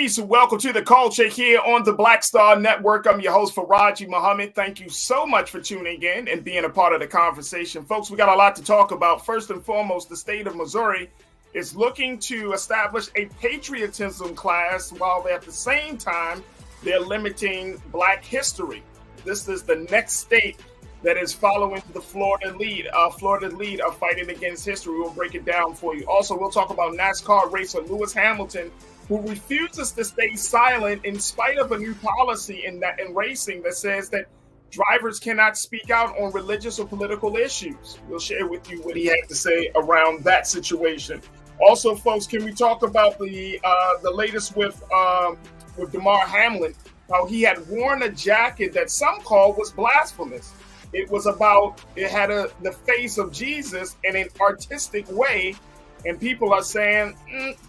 Peace and welcome to the culture here on the Black Star Network. I'm your host, Farajii Muhammad. Thank you so much for tuning in and being a part of the conversation. Folks, we got a lot to talk about. First and foremost, the state of Missouri is looking to establish a patriotism class while at the same time they're limiting Black history. This is the next state that is following the Florida lead. Florida lead of fighting against history. We'll break it down for you. Also, we'll talk about NASCAR racer Lewis Hamilton, who refuses to stay silent in spite of a new policy in racing that says that drivers cannot speak out on religious or political issues. We'll share with you what he had to say around that situation. Also, folks, can we talk about the latest with Damar Hamlin? How he had worn a jacket that some call was blasphemous. It was about, it had the face of Jesus in an artistic way, and people are saying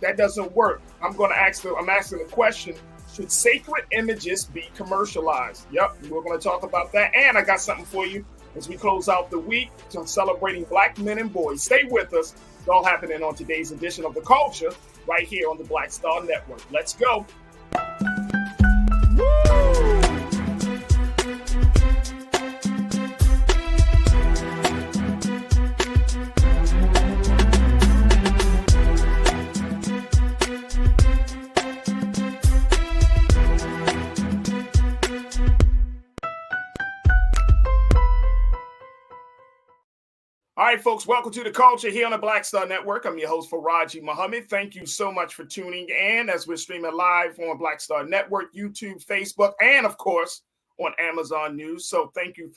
that doesn't work. I'm asking the question: should sacred images be commercialized? Yep, we're going to talk about that, and I got something for you as we close out the week celebrating Black men and boys. Stay with us. It's all happening on today's edition of The Culture right here on the Black Star Network. Let's go. All right, folks, welcome to The Culture here on the Black Star Network. I'm your host, Farajii Muhammad. Thank you so much for tuning in as we're streaming live on Black Star Network, YouTube, Facebook, and, of course, on Amazon News. So thank you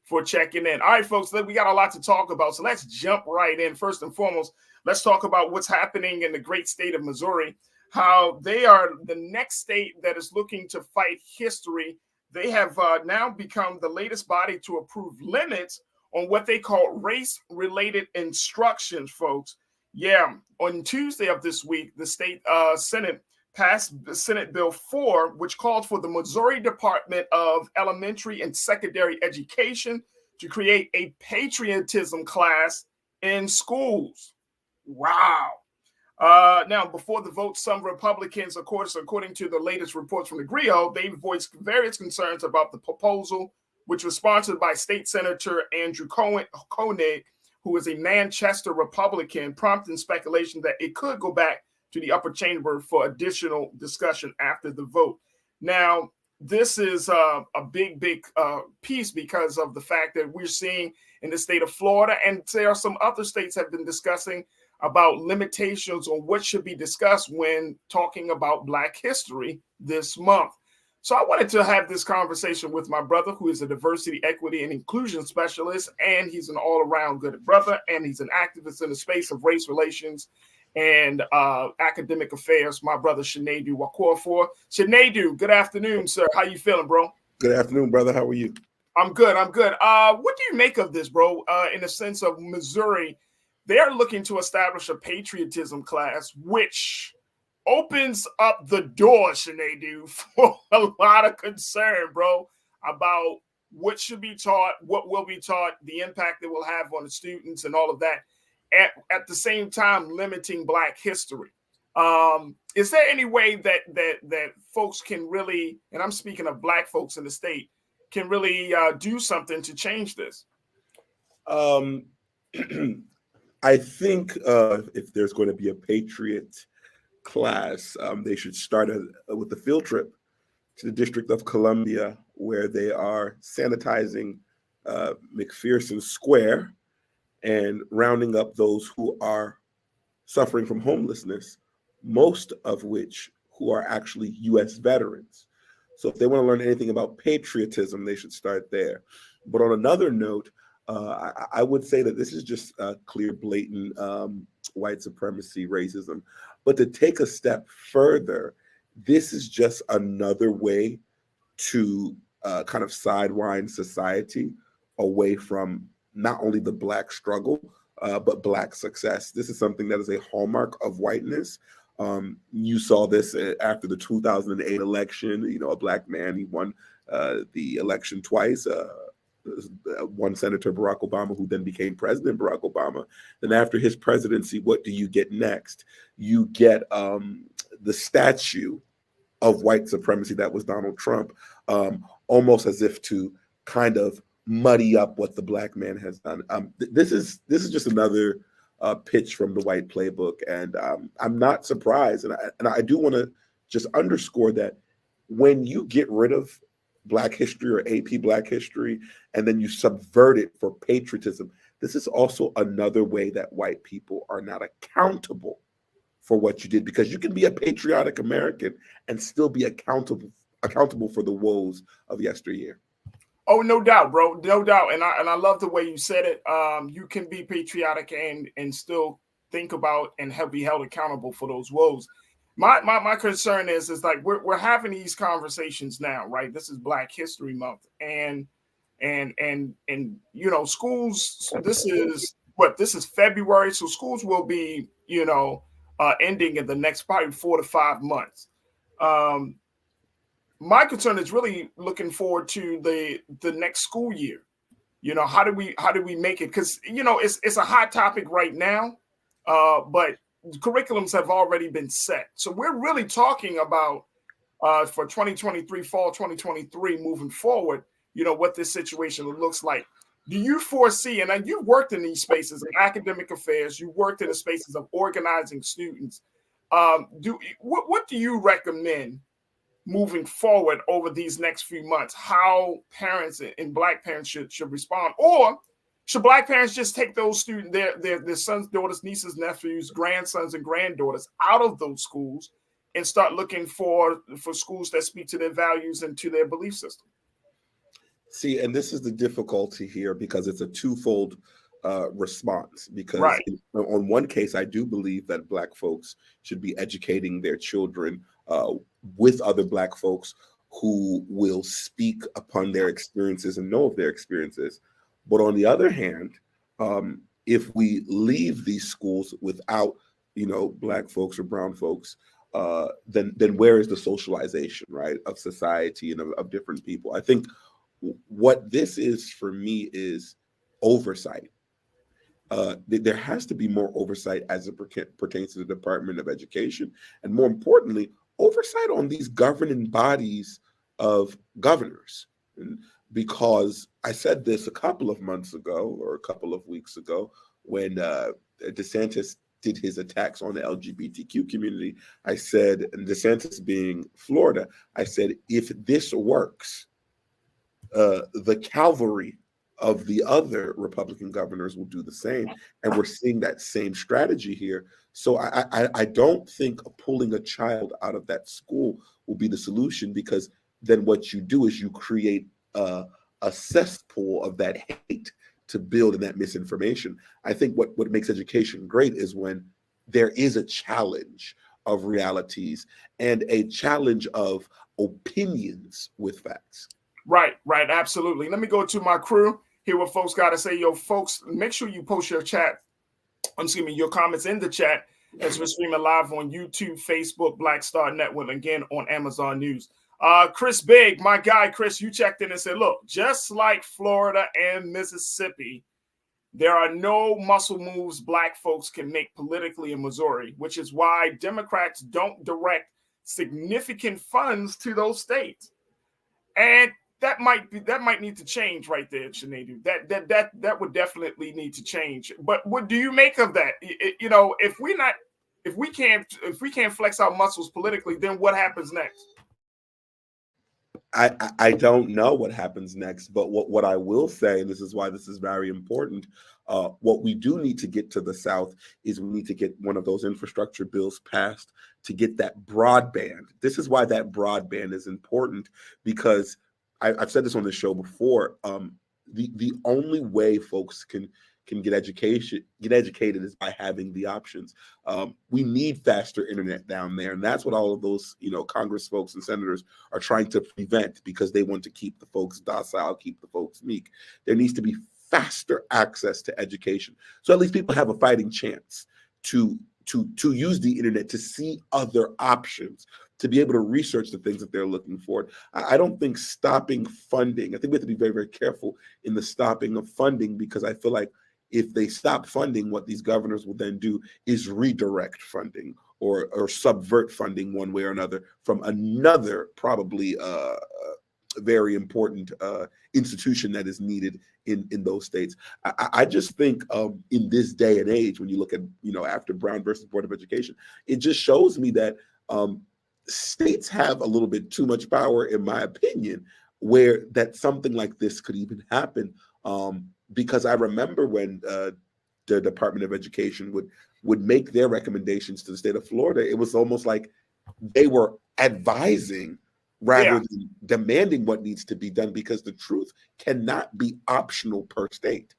for checking in. All right, folks, we got a lot to talk about, so let's jump right in. First and foremost, let's talk about what's happening in the great state of Missouri, how they are the next state that is looking to fight history. They have now become the latest body to approve limits on what they call race-related instructions, folks. Yeah, on Tuesday of this week, the state Senate passed the Senate Bill 4, which called for the Missouri Department of Elementary and Secondary Education to create a patriotism class in schools. Wow. Now, before the vote, some Republicans, of course, according to the latest reports from the GRIO, they voiced various concerns about the proposal, which was sponsored by State Senator Andrew Koenig, who is a Manchester Republican, prompting speculation that it could go back to the upper chamber for additional discussion after the vote. Now, this is a big piece because of the fact that we're seeing in the state of Florida, and there are some other states have been discussing about limitations on what should be discussed when talking about Black history this month. So I wanted to have this conversation with my brother, who is a diversity, equity, and inclusion specialist, and he's an all-around good brother, and he's an activist in the space of race relations and academic affairs, my brother Shinedu Wakorfor. Shinedu, good afternoon, sir. How you feeling, bro? Good afternoon, brother. How are you? I'm good. What do you make of this, bro, in the sense of Missouri? They're looking to establish a patriotism class, which opens up the door, Shinedu, for a lot of concern, bro, about what should be taught, what will be taught, the impact it will have on the students and all of that, at the same time limiting Black history. Is there any way that folks can really, and I'm speaking of Black folks in the state, can really do something to change this? I think if there's going to be a patriot class, they should start with a field trip to the District of Columbia, where they are sanitizing McPherson Square and rounding up those who are suffering from homelessness, most of which who are actually U.S. veterans. So if they want to learn anything about patriotism, they should start there. But on another note, I would say that this is just clear, blatant white supremacy, racism. But to take a step further, this is just another way to kind of sidewind society away from not only the Black struggle, but Black success. This is something that is a hallmark of whiteness. You saw this after the 2008 election. You know, a Black man, he won the election twice. One Senator Barack Obama, who then became President Barack Obama. Then after his presidency, what do you get next? You get the statue of white supremacy that was Donald Trump, almost as if to kind of muddy up what the black man has done. This is just another pitch from the white playbook, and I'm not surprised. And I do want to just underscore that when you get rid of Black history or AP Black history, and then you subvert it for patriotism, this is also another way that white people are not accountable for what you did, because you can be a patriotic American and still be accountable for the woes of yesteryear. Oh, no doubt, bro, no doubt, and I love the way you said it. You can be patriotic and still think about and be held accountable for those woes. My concern is like we're having these conversations now, right? This is Black History Month, and you know, schools. This is February, so schools will be ending in the next probably 4 to 5 months. My concern is really looking forward to the next school year. You know, how do we make it? Because it's a hot topic right now, but curriculums have already been set. So we're really talking about for 2023, fall 2023, moving forward, what this situation looks like. Do you foresee, and you've worked in these spaces of academic affairs, you worked in the spaces of organizing students. What do you recommend moving forward over these next few months, how parents and Black parents should respond? Or should Black parents just take those students, their sons, daughters, nieces, nephews, grandsons, and granddaughters out of those schools and start looking for schools that speak to their values and to their belief system? See, and this is the difficulty here, because it's a twofold response. Because right. On one case, I do believe that Black folks should be educating their children with other Black folks who will speak upon their experiences and know of their experiences. But on the other hand, if we leave these schools without, Black folks or brown folks, then where is the socialization, right, of society and of different people? I think what this is for me is oversight. There has to be more oversight as it pertains to the Department of Education, and more importantly, oversight on these governing bodies of governors. Because I said this a couple of months ago or a couple of weeks ago when DeSantis did his attacks on the LGBTQ community. I said, and DeSantis being Florida, I said, if this works, the cavalry of the other Republican governors will do the same. And we're seeing that same strategy here. So I don't think pulling a child out of that school will be the solution, because then what you do is you create a cesspool of that hate to build in that misinformation. I think what makes education great is when there is a challenge of realities and a challenge of opinions with facts. Right, absolutely. Let me go to my crew, hear what folks got to say. Yo, folks, make sure you post your your comments in the chat as we're streaming live on YouTube, Facebook, Black Star Network, again on Amazon News. Chris Big, my guy, Chris, you checked in and said, look, just like Florida and Mississippi, there are no muscle moves Black folks can make politically in Missouri, which is why Democrats don't direct significant funds to those states. And that might need to change right there, Sinead. That would definitely need to change. But what do you make of that? If we can't flex our muscles politically, then what happens next? I don't know what happens next, but what I will say, and this is why this is very important, what we do need to get to the South is we need to get one of those infrastructure bills passed to get that broadband. This is why that broadband is important, because I've said this on the show before. The only way folks can get educated is by having the options. We need faster internet down there, and that's what all of those Congress folks and senators are trying to prevent, because they want to keep the folks docile, keep the folks meek. There needs to be faster access to education, so at least people have a fighting chance to use the internet, to see other options, to be able to research the things that they're looking for. I don't think stopping funding, I think we have to be very, very careful in the stopping of funding, because I feel like if they stop funding, what these governors will then do is redirect funding or subvert funding one way or another from another probably very important institution that is needed in those states. I just think in this day and age, when you look at, after Brown versus Board of Education, it just shows me that states have a little bit too much power, in my opinion, where that something like this could even happen. Because I remember when the Department of Education would make their recommendations to the state of Florida, it was almost like they were advising rather than demanding what needs to be done, because the truth cannot be optional per state.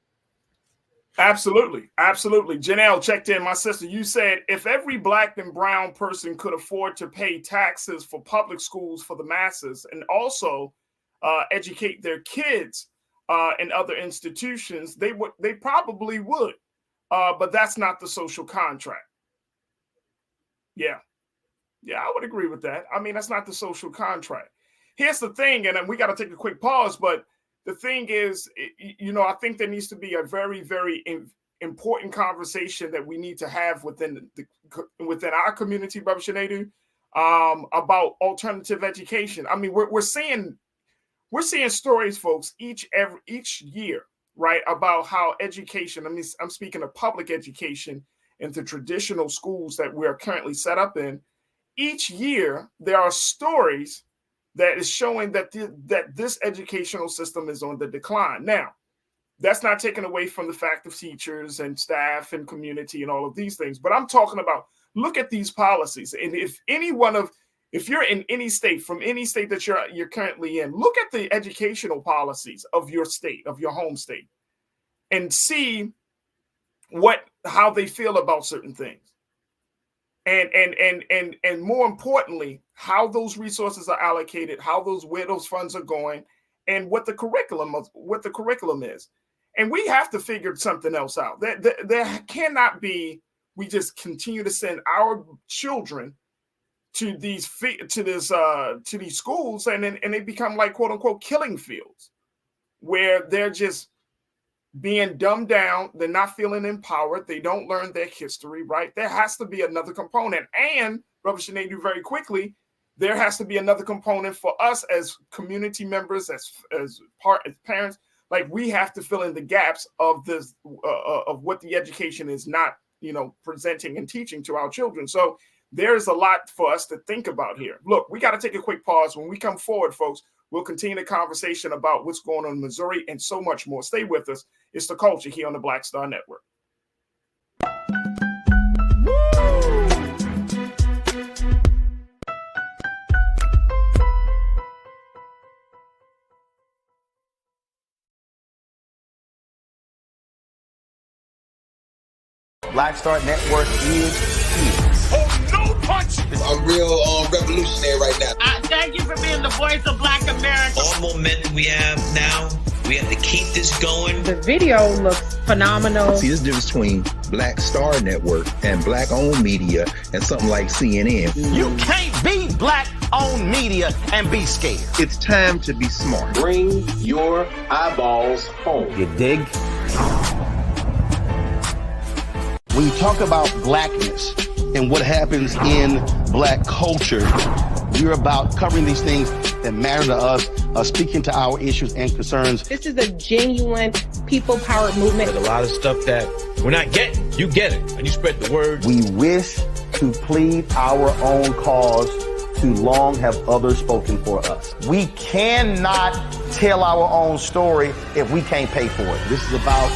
Absolutely. Absolutely. Janelle checked in. My sister, you said if every Black and brown person could afford to pay taxes for public schools for the masses and also educate their kids in other institutions, they probably would. But that's not the social contract. Yeah. Yeah, I would agree with that. I mean, that's not the social contract. Here's the thing, and then we got to take a quick pause, but the thing is, I think there needs to be a very, very important conversation that we need to have within our community, Brother Shanadu, about alternative education. I mean, we're seeing stories, folks, each year, right, about how education. I mean, I'm speaking of public education in the traditional schools that we are currently set up in. Each year, there are stories that is showing that this educational system is on the decline. Now, that's not taken away from the fact of teachers and staff and community and all of these things. But I'm talking about, look at these policies. And if you're in any state, from any state that you're currently in, look at the educational policies of your state, of your home state, and see how they feel about certain things. And more importantly, how those resources are allocated, where those funds are going, and what the curriculum is. And we have to figure something else out. There cannot be, we just continue to send our children to these schools, and they become like, quote unquote, killing fields, where they're just being dumbed down. They're not feeling empowered. They don't learn their history, right? There has to be another component. And Brother Shanadu, very quickly, there has to be another component for us as community members, as parents. Like, we have to fill in the gaps of this, of what the education is not, presenting and teaching to our children. So there's a lot for us to think about here. Look, we got to take a quick pause. When we come forward, folks, we'll continue the conversation about what's going on in Missouri and so much more. Stay with us. It's The Culture here on the Black Star Network. Black Star Network is here. Oh, no punch! I'm real revolutionary right now. Thank you for being the voice of Black America. All momentum we have now, we have to keep this going. The video looks phenomenal. See, this difference between Black Star Network and Black-owned media and something like CNN. You can't be Black-owned media and be scared. It's time to be smart. Bring your eyeballs home. You dig? When you talk about blackness and what happens in Black culture, we're about covering these things that matter to us, speaking to our issues and concerns. This is a genuine people-powered movement. There's a lot of stuff that we're not getting. You get it, and you spread the word. We wish to plead our own cause. Too long have others spoken for us. We cannot tell our own story if we can't pay for it. This is about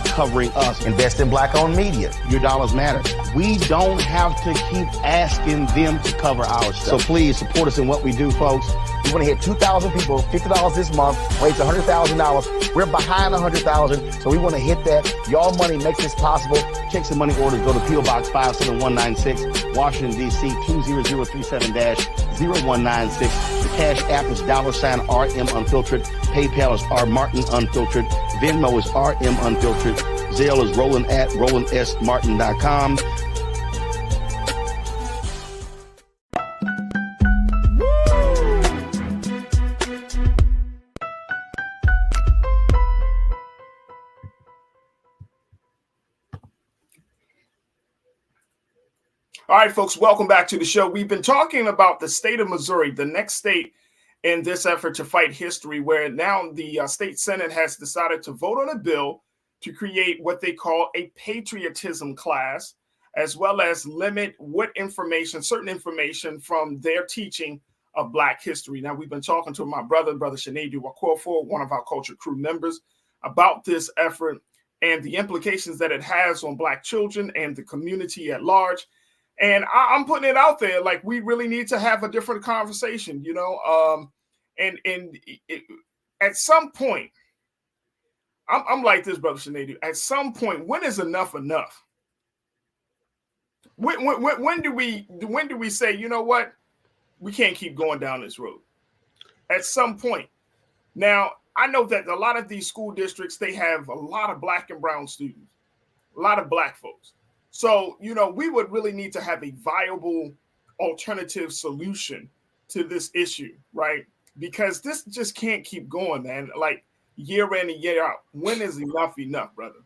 covering us. Invest in Black-owned media. Your dollars matter. We don't have to keep asking them to cover our stuff. So please support us in what we do, folks. We want to hit 2,000 people, $50 this month, raise $100,000. We're behind 100,000, so we want to hit that. Y'all money makes this possible. Check some money orders. Go to P.O. Box 57196, Washington, D.C. 20037-0196. The Cash App is $RM Unfiltered. PayPal is R Martin Unfiltered. Venmo is RM Unfiltered. Zelle is Roland at RolandSMartin.com. All All right, folks, welcome back to the show. We've been talking about the state of Missouri, the next state in this effort to fight history, where now the state Senate has decided to vote on a bill to create what they call a patriotism class, as well as limit what information, certain information from their teaching of Black history. Now, we've been talking to my brother Shinedu Wakwofo, one of our culture crew members, about this effort and the implications that it has on Black children and the community at large. And I'm putting it out there, like, we really need to have a different conversation, you know. At some point, I'm like this, brother Shinedu. At some point, when is enough enough? When do we say, you know what, we can't keep going down this road? At some point. Now, I know that a lot of these school districts, they have a lot of Black and brown students, a lot of Black folks. So, you know, we would really need to have a viable alternative solution to this issue, right? Because this just can't keep going, man. Like, year in and year out. When is enough, brother?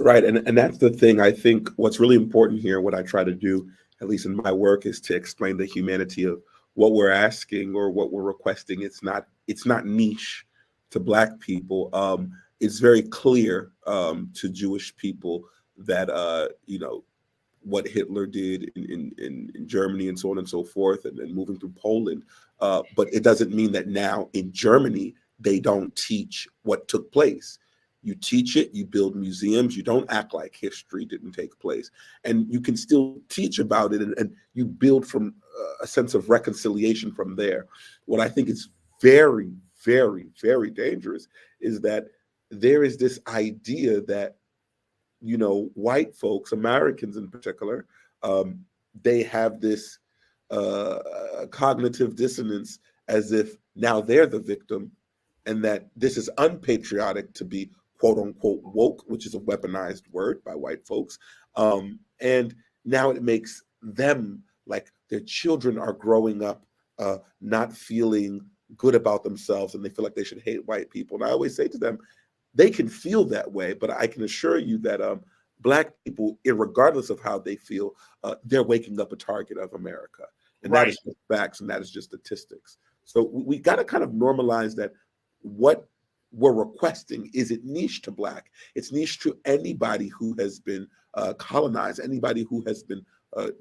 Right. And that's the thing. I think what's really important here, what I try to do, at least in my work, is to explain the humanity of what we're asking or what we're requesting. It's not niche to Black people. It's very clear to Jewish people that you know, what Hitler did in Germany and so on and so forth, and then moving through Poland. But it doesn't mean that now in Germany they don't teach what took place. You teach it, you build museums, you don't act like history didn't take place. And you can still teach about it, and you build from a sense of reconciliation from there. What I think is very, very, very dangerous is that there is this idea that, you know, white folks, Americans in particular, they have this cognitive dissonance as if now they're the victim, and that this is unpatriotic to be quote unquote woke, which is a weaponized word by white folks. And now it makes them, like, their children are growing up not feeling good about themselves, and they feel like they should hate white people. And I always say to them, they can feel that way, but I can assure you that Black people, regardless of how they feel, they're waking up a target of America. And right. That is just facts, and that is just statistics. So we got to kind of normalize that what we're requesting isn't niche to Black. It's niche to anybody who has been colonized, anybody who has been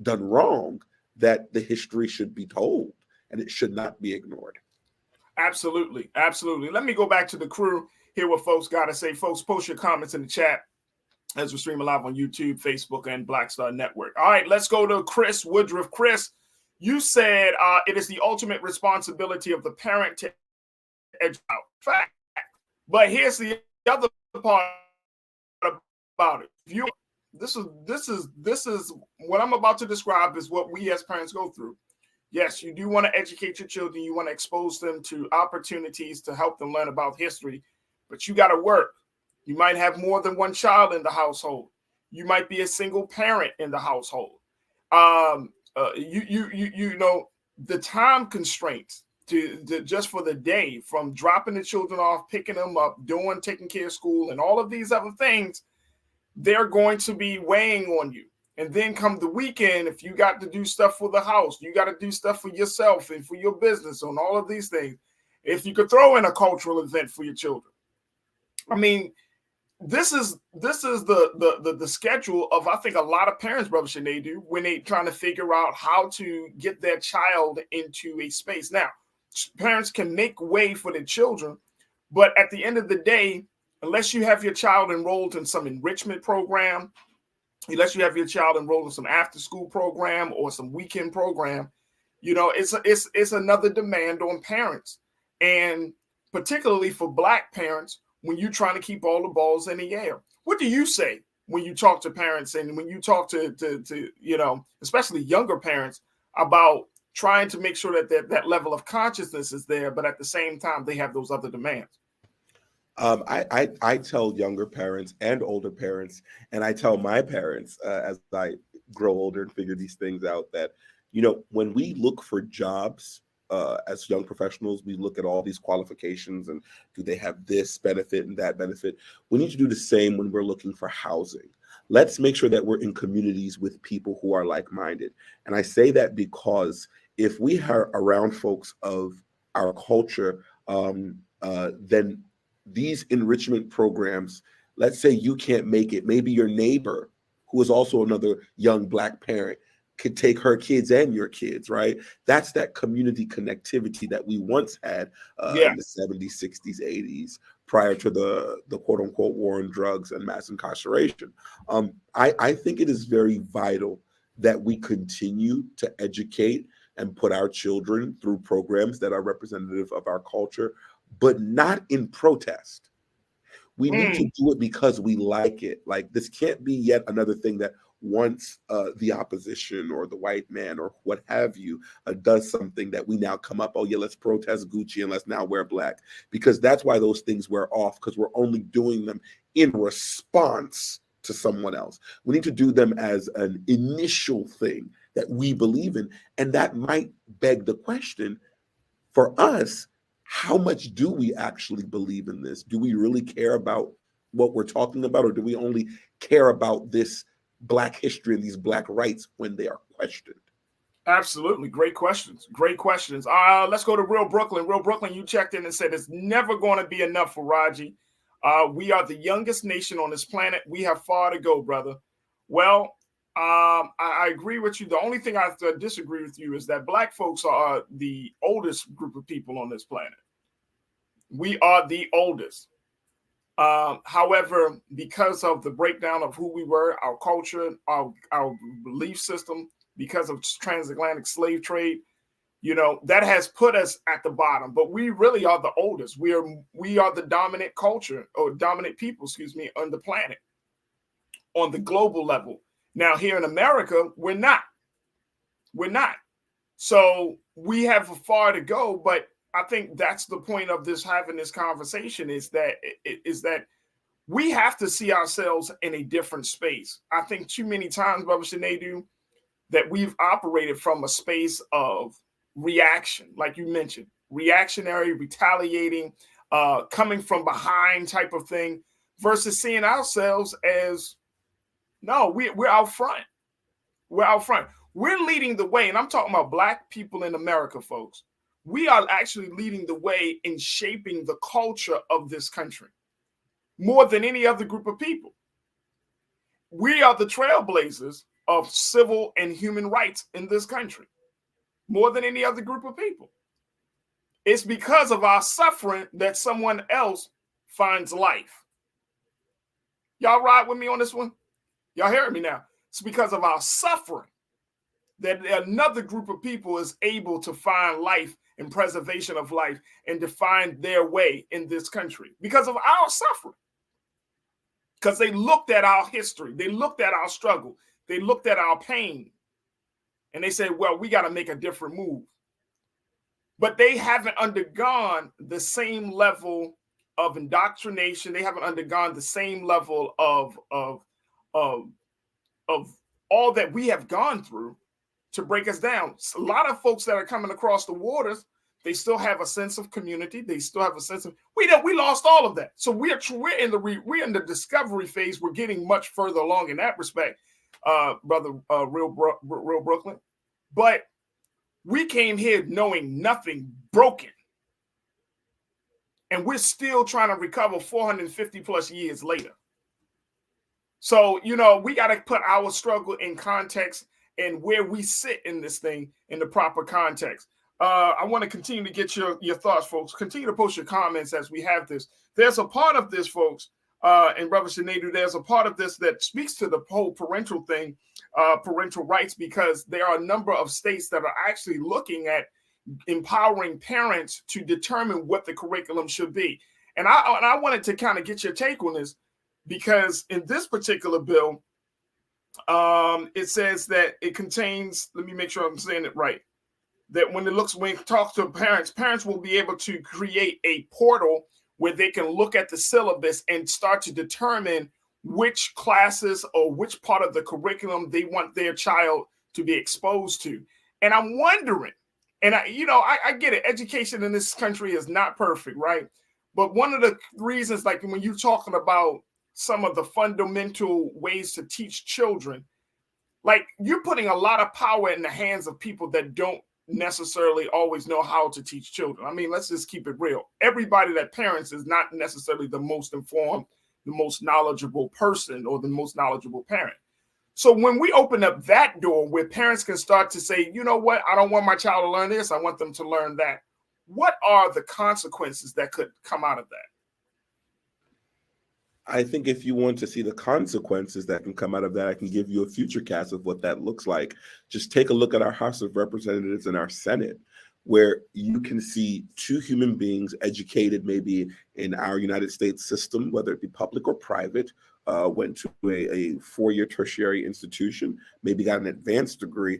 done wrong, that the history should be told and it should not be ignored. Absolutely. Absolutely. Let me go back to the crew, hear what folks got to say. Folks, post your comments in the chat as we're streaming live on YouTube, Facebook, and Black Star Network. All right, let's go to Chris Woodruff. Chris, you said it is the ultimate responsibility of the parent to educate. Fact. But here's the other part about it. This is what I'm about to describe is what we as parents go through. Yes, you do want to educate your children. You want to expose them to opportunities to help them learn about history, but you got to work. You might have more than one child in the household. You might be a single parent in the household. You know, the time constraints to just for the day, from dropping the children off, picking them up, taking care of school, and all of these other things, they're going to be weighing on you. And then come the weekend, if you got to do stuff for the house, you got to do stuff for yourself and for your business and all of these things. If you could throw in a cultural event for your children, I mean, this is the schedule of, I think, a lot of parents, Brother Shinedu, when they trying to figure out how to get their child into a space. Now, parents can make way for their children, but at the end of the day, unless you have your child enrolled in some enrichment program, unless you have your child enrolled in some after-school program or some weekend program, you know, it's another demand on parents, and particularly for Black parents, when you're trying to keep all the balls in the air. What do you say when you talk to parents and when you talk to you know, especially younger parents, about trying to make sure that that level of consciousness is there, but at the same time they have those other demands? I tell younger parents and older parents, and I tell my parents as I grow older and figure these things out, that, you know, when we look for jobs as young professionals, we look at all these qualifications and do they have this benefit and that benefit. We need to do the same when we're looking for housing. let's make sure that we're in communities with people who are like-minded. And I say that because if we are around folks of our culture, then these enrichment programs, let's say you can't make it, maybe your neighbor, who is also another young Black parent, could take her kids and your kids, right? That's that community connectivity that we once had in the 70s, 60s, 80s, prior to the quote unquote war on drugs and mass incarceration. I think it is very vital that we continue to educate and put our children through programs that are representative of our culture, but not in protest. We need to do it because we like it. Like, this can't be yet another thing that once the opposition or the white man or what have you does something that we now come up, oh yeah, let's protest Gucci and let's now wear black. Because that's why those things wear off, because we're only doing them in response to someone else. We need to do them as an initial thing that we believe in. And that might beg the question for us, how much do we actually believe in this? Do we really care about what we're talking about, or do we only care about this Black history and these Black rights when they are questioned? Absolutely. Great questions. Great questions. Let's go to Real Brooklyn. Real Brooklyn, you checked in and said it's never going to be enough for Farajii. We are the youngest nation on this planet. We have far to go, brother. Well, I agree with you. The only thing I have to disagree with you is that Black folks are the oldest group of people on this planet. We are the oldest. However, because of the breakdown of who we were, our culture, our belief system, because of transatlantic slave trade, that has put us at the bottom. But we really are the oldest. We are the dominant culture, or dominant people, on the planet, on the global level. Now, here in America, we're not. So we have far to go, but I think that's the point of having this conversation is that we have to see ourselves in a different space. I think too many times, Brother Shanadu, that we've operated from a space of reaction, like you mentioned, reactionary, retaliating, coming from behind type of thing, versus seeing ourselves as, no, we're out front. We're out front. We're leading the way, and I'm talking about Black people in America, folks. We are actually leading the way in shaping the culture of this country more than any other group of people. We are the trailblazers of civil and human rights in this country more than any other group of people. It's because of our suffering that someone else finds life. Y'all ride with me on this one? Y'all hearing me now? It's because of our suffering that another group of people is able to find life and preservation of life and to find their way in this country because of our suffering. Because they looked at our history, they looked at our struggle, they looked at our pain, and they said, well, we got to make a different move. But they haven't undergone the same level of indoctrination. They haven't undergone the same level of all that we have gone through to break us down. A lot of folks that are coming across the waters, they still have a sense of community. They still have a sense of we lost all of that. So we're in the discovery phase. We're getting much further along in that respect, brother. Real Brooklyn, but we came here knowing nothing, broken, and we're still trying to recover 450 plus years later. So we got to put our struggle in context and where we sit in this thing in the proper context. I want to continue to get your thoughts, folks. Continue to post your comments as we have this. There's a part of this, folks, and Brother Shanadu, there's a part of this that speaks to the whole parental thing, parental rights, because there are a number of states that are actually looking at empowering parents to determine what the curriculum should be. And I wanted to kind of get your take on this, because in this particular bill, it says that it contains, let me make sure I'm saying it right, that when it talks to parents will be able to create a portal where they can look at the syllabus and start to determine which classes or which part of the curriculum they want their child to be exposed to. And I'm wondering, and I get it, education in this country is not perfect, right? But one of the reasons, like when you're talking about some of the fundamental ways to teach children, like you're putting a lot of power in the hands of people that don't necessarily always know how to teach children. I mean, let's just keep it real. Everybody that parents is not necessarily the most informed, the most knowledgeable person or the most knowledgeable parent. So when we open up that door where parents can start to say, you know what, I don't want my child to learn this, I want them to learn that. What are the consequences that could come out of that? I think if you want to see the consequences that can come out of that, I can give you a future cast of what that looks like. Just take a look at our House of Representatives and our Senate, where you can see two human beings educated maybe in our United States system, whether it be public or private, went to a four-year tertiary institution, maybe got an advanced degree,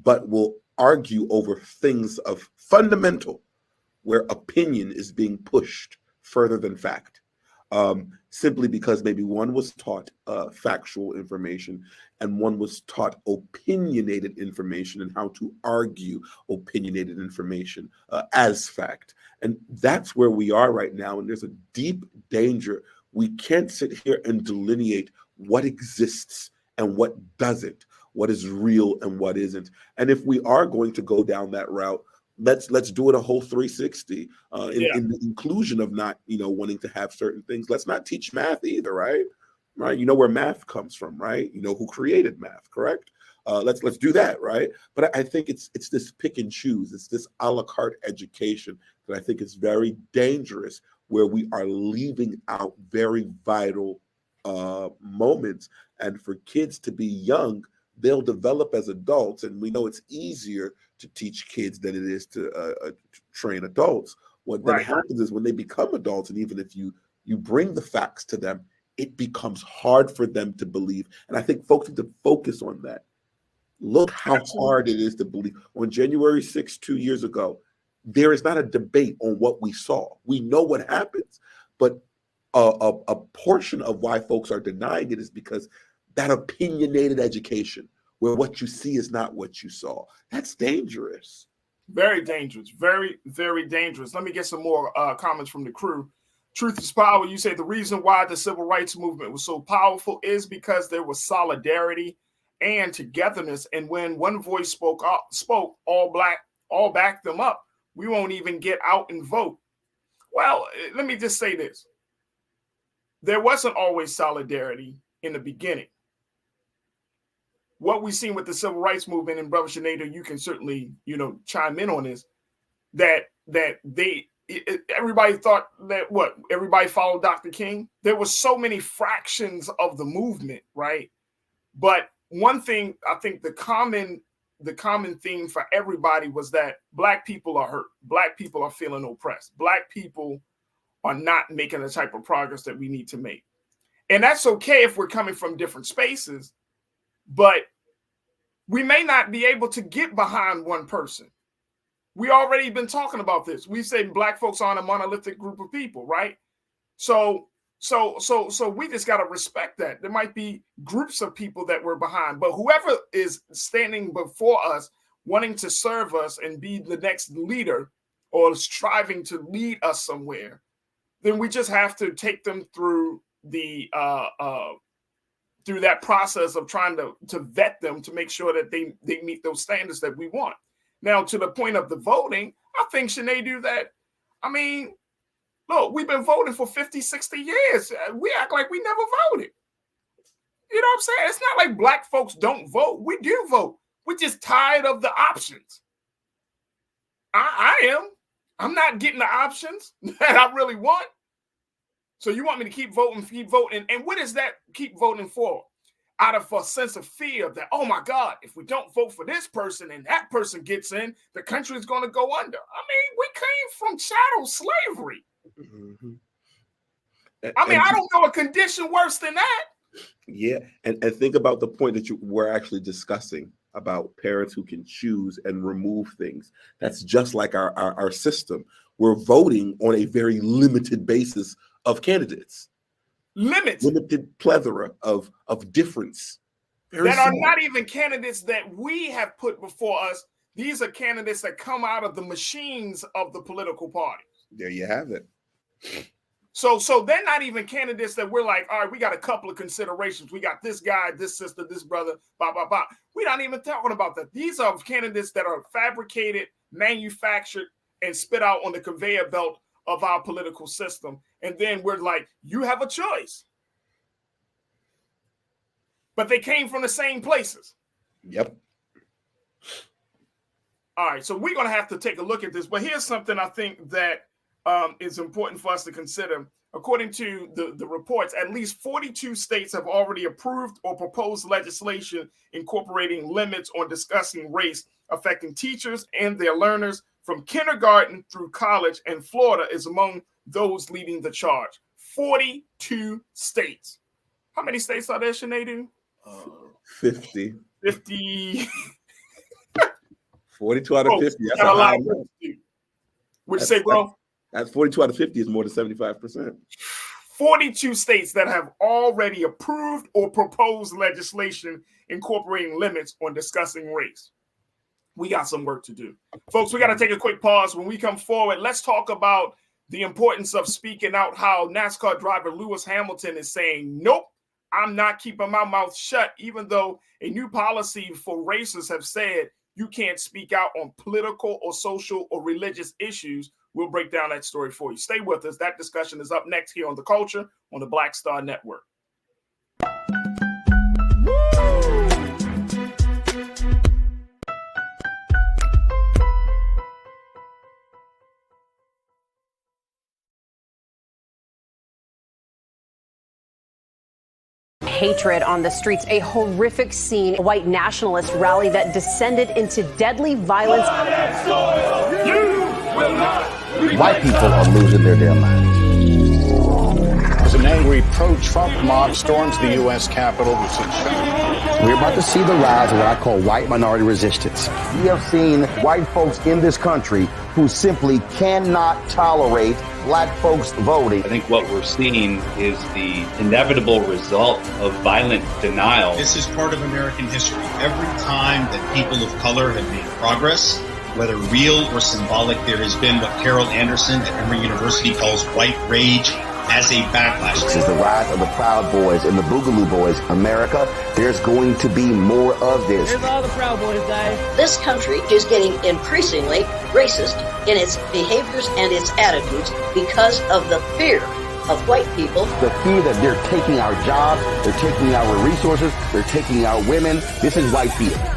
but will argue over things of fundamental, where opinion is being pushed further than fact. Simply because maybe one was taught factual information and one was taught opinionated information and how to argue opinionated information as fact. And that's where we are right now. And there's a deep danger. We can't sit here and delineate what exists and what doesn't, what is real and what isn't. And if we are going to go down that route, let's do it a whole 360 in the inclusion of not, wanting to have certain things. Let's not teach math either, right? You know where math comes from, right? You know who created math, correct? Let's do that, right? But I think it's this pick and choose. It's this a la carte education that I think is very dangerous, where we are leaving out very vital moments. And for kids to be young, they'll develop as adults, and we know it's easier to teach kids than it is to train adults. What then happens is when they become adults, and even if you bring the facts to them, it becomes hard for them to believe. And I think folks need to focus on that. Look how hard it is to believe. On January 6th, 2 years ago, there is not a debate on what we saw. We know what happens, but a portion of why folks are denying it is because that opinionated education, where what you see is not what you saw. That's dangerous. Very dangerous. Very, very dangerous. Let me get some more comments from the crew. Truth is power. You say the reason why the civil rights movement was so powerful is because there was solidarity and togetherness. And when one voice spoke, all backed them up. We won't even get out and vote. Well, let me just say this. There wasn't always solidarity in the beginning. What we've seen with the civil rights movement, and Brother Sinead, you can certainly, chime in on this, that everybody thought that everybody followed Dr. King. There were so many fractions of the movement, right? But one thing, I think the common theme for everybody was that Black people are hurt. Black people are feeling oppressed. Black people are not making the type of progress that we need to make. And that's okay if we're coming from different spaces, but we may not be able to get behind one person. We already been talking about this. We say Black folks aren't a monolithic group of people, right? So we just got to respect that. There might be groups of people that we're behind, but whoever is standing before us, wanting to serve us and be the next leader or striving to lead us somewhere, then we just have to take them through through that process of trying to vet them to make sure that they meet those standards that we want. Now, to the point of the voting, I think Sinead do that. I mean, look, we've been voting for 50, 60 years. We act like we never voted. You know what I'm saying? It's not like Black folks don't vote. We do vote. We're just tired of the options. I am. I'm not getting the options that I really want. So you want me to keep voting. And what is that keep voting for? Out of a sense of fear that, oh my God, if we don't vote for this person and that person gets in, the country is going to go under. I mean, we came from chattel slavery. Mm-hmm. I don't know a condition worse than that. Yeah. And think about the point that we're actually discussing about parents who can choose and remove things. That's just like our system. We're voting on a very limited basis of candidates. Limited plethora of difference. That are not even candidates that we have put before us. These are candidates that come out of the machines of the political parties. There you have it. So they're not even candidates that we're like, all right, we got a couple of considerations. We got this guy, this sister, this brother, blah, blah, blah. We're not even talking about that. These are candidates that are fabricated, manufactured, and spit out on the conveyor belt of our political system. And then we're like, you have a choice. But they came from the same places. Yep. All right, so we're going to have to take a look at this. But here's something I think that is important for us to consider. According to the reports, at least 42 states have already approved or proposed legislation incorporating limits on discussing race affecting teachers and their learners from kindergarten through college, and Florida is among those leading the charge. 42 states. How many states are there, Sinead? 50. 50. 42 out of 50. That's a high number. What'd you say, bro? That's 42 out of 50 is more than 75%. 42 states that have already approved or proposed legislation incorporating limits on discussing race. We got some work to do. Folks, we got to take a quick pause. When we come forward, let's talk about the importance of speaking out, how NASCAR driver Lewis Hamilton is saying, nope, I'm not keeping my mouth shut, even though a new policy for racists have said you can't speak out on political or social or religious issues. We'll break down that story for you. Stay with us. That discussion is up next here on The Culture on the Black Star Network. Hatred on the streets, a horrific scene, a white nationalist rally that descended into deadly violence. White people are losing their damn minds. As an angry pro-Trump mob storms the U.S. Capitol, we're about to see the rise of what I call white minority resistance. We have seen white folks in this country who simply cannot tolerate black folks voting. I think what we're seeing is the inevitable result of violent denial. This is part of American history. Every time that people of color have made progress, whether real or symbolic, there has been what Carol Anderson at Emory University calls white rage as a backlash. This is the rise of the Proud Boys and the Boogaloo Boys. America, there's going to be more of this. Here's all the Proud Boys, guys. This country is getting increasingly racist in its behaviors and its attitudes because of the fear of white people. The fear that they're taking our jobs, they're taking our resources, they're taking our women. This is white fear.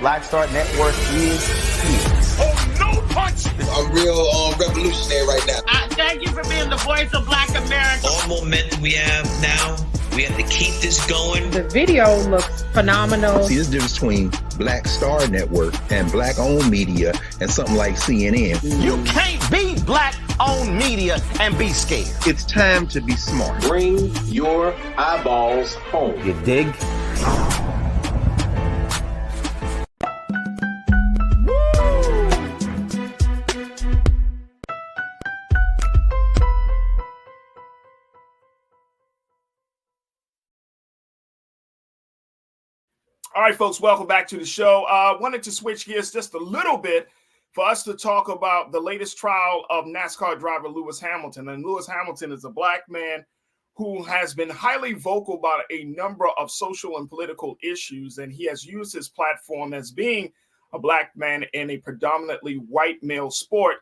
Black Star Network is here. Oh, no punch! I'm real revolutionary right now. Thank you for being the voice of Black America. All momentum we have now, we have to keep this going. The video looks phenomenal. See, there's a difference between Black Star Network and black-owned media and something like CNN. You can't be black-owned media and be scared. It's time to be smart. Bring your eyeballs home. You dig? All right, folks, welcome back to the show. Wanted to switch gears just a little bit for us to talk about the latest trial of NASCAR driver Lewis Hamilton. And Lewis Hamilton is a black man who has been highly vocal about a number of social and political issues, and he has used his platform as being a black man in a predominantly white male sport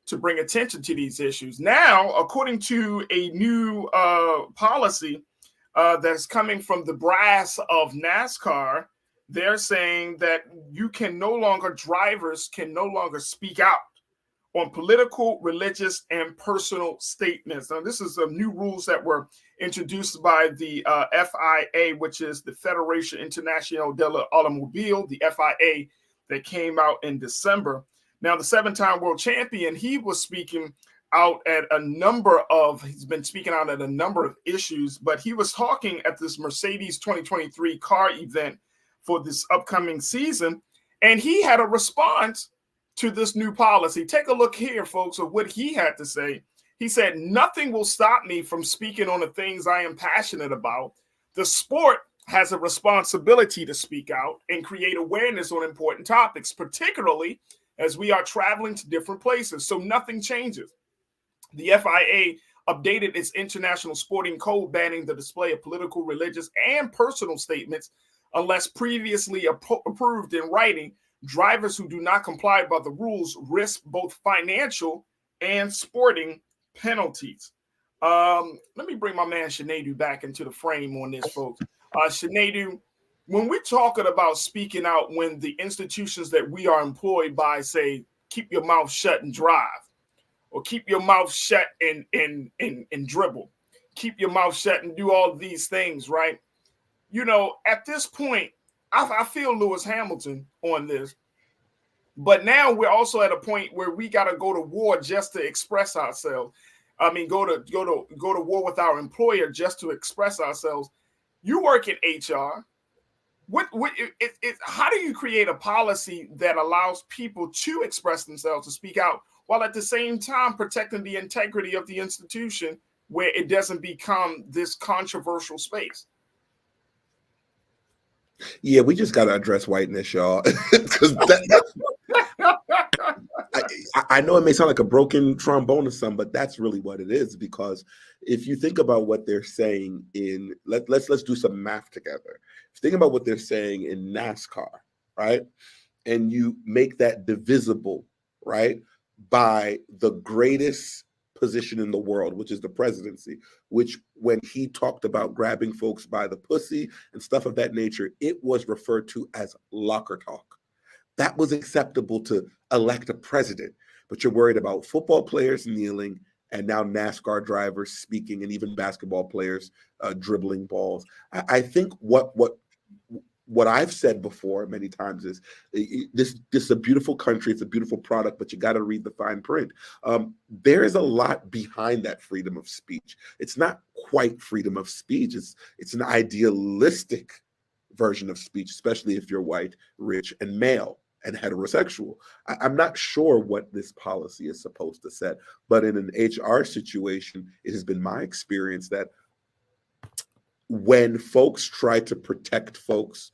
to bring attention to these issues. Now, according to a new policy that's coming from the brass of NASCAR, they're saying that drivers can no longer speak out on political, religious, and personal statements. Now, this is some new rules that were introduced by the FIA, which is the Federation Internationale de l'Automobile, the FIA, that came out in December. Now, the 7-time world champion, he was speaking out at he's been speaking out at a number of issues, but he was talking at this Mercedes 2023 car event for this upcoming season, and he had a response to this new policy. Take a look here, folks, of what he had to say. He said, nothing will stop me from speaking on the things I am passionate about. The sport has a responsibility to speak out and create awareness on important topics, particularly as we are traveling to different places. So nothing changes. The FIA updated its international sporting code banning the display of political, religious, and personal statements unless previously approved in writing. Drivers who do not comply by the rules risk both financial and sporting penalties. Let me bring my man Shanadu back into the frame on this, folks. Shanadu, when we're talking about speaking out, when the institutions that we are employed by say, keep your mouth shut and drive, or keep your mouth shut and dribble, keep your mouth shut and do all these things, right? You know, at this point, I feel Lewis Hamilton on this, but now we're also at a point where we got to go to war just to express ourselves. I mean, go to war with our employer just to express ourselves. You work in HR. How do you create a policy that allows people to express themselves, to speak out, while at the same time protecting the integrity of the institution where it doesn't become this controversial space? Yeah, we just got to address whiteness, y'all. Because I know it may sound like a broken trombone or something, but that's really what it is. Because if you think about what they're saying in, let's do some math together. Think about what they're saying in NASCAR, right? And you make that divisible, right, by the greatest position in the world, which is the presidency, which when he talked about grabbing folks by the pussy and stuff of that nature, it was referred to as locker talk. That was acceptable to elect a president, but you're worried about football players kneeling and now NASCAR drivers speaking and even basketball players dribbling balls. I think what I've said before many times is this is a beautiful country. It's a beautiful product, but you got to read the fine print. There is a lot behind that freedom of speech. It's not quite freedom of speech. It's an idealistic version of speech, especially if you're white, rich, and male and heterosexual. I'm not sure what this policy is supposed to set, but in an HR situation, it has been my experience that when folks try to protect folks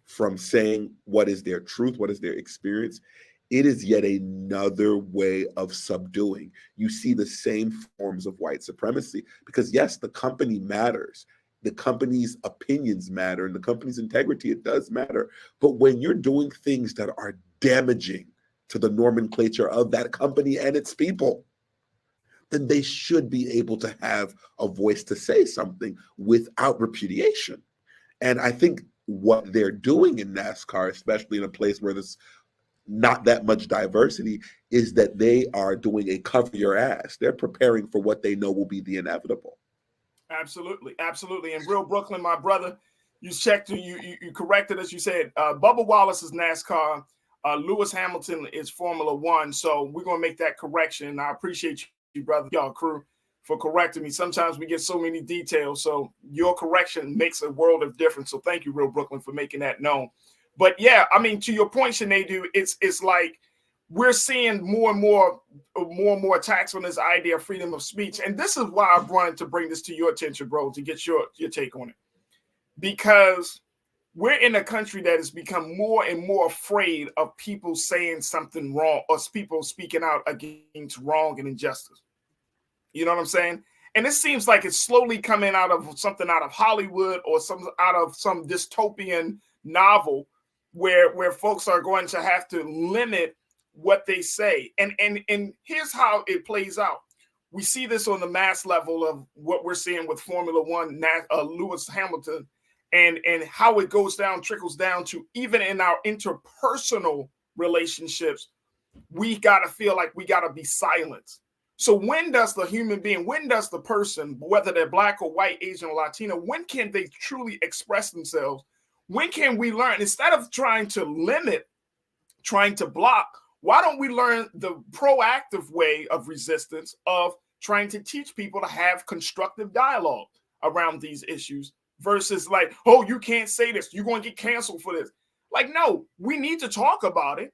from saying what is their truth, what is their experience, it is yet another way of subduing. You see the same forms of white supremacy because, yes, the company matters. The company's opinions matter and the company's integrity, it does matter. But when you're doing things that are damaging to the nomenclature of that company and its people, then they should be able to have a voice to say something without repudiation. And I think what they're doing in NASCAR, especially in a place where there's not that much diversity, is that they are doing a cover your ass. They're preparing for what they know will be the inevitable. Absolutely, absolutely. And Real Brooklyn, my brother, you checked, you corrected us. You said Bubba Wallace is NASCAR, Lewis Hamilton is Formula One. So we're gonna make that correction. And I appreciate you, brother, y'all crew, for correcting me. Sometimes we get so many details, so your correction makes a world of difference. So thank you, Real Brooklyn, for making that known. But yeah, I mean, to your point, Shanadu, it's like we're seeing more and more attacks on this idea of freedom of speech. And this is why I wanted to bring this to your attention, bro, to get your take on it. Because we're in a country that has become more and more afraid of people saying something wrong or people speaking out against wrong and injustice. You know what I'm saying? And it seems like it's slowly coming out of something out of Hollywood or out of some dystopian novel where folks are going to have to limit what they say. And here's how it plays out. We see this on the mass level of what we're seeing with Formula One, Lewis Hamilton, and how it trickles down to even in our interpersonal relationships, we got to feel like we got to be silenced. So when does the human being, when does the person, whether they're black or white, Asian or Latino, when can they truly express themselves? When can we learn, instead of trying to limit, trying to block, why don't we learn the proactive way of resistance of trying to teach people to have constructive dialogue around these issues versus like, oh, you can't say this, you're going to get canceled for this. Like, no, we need to talk about it.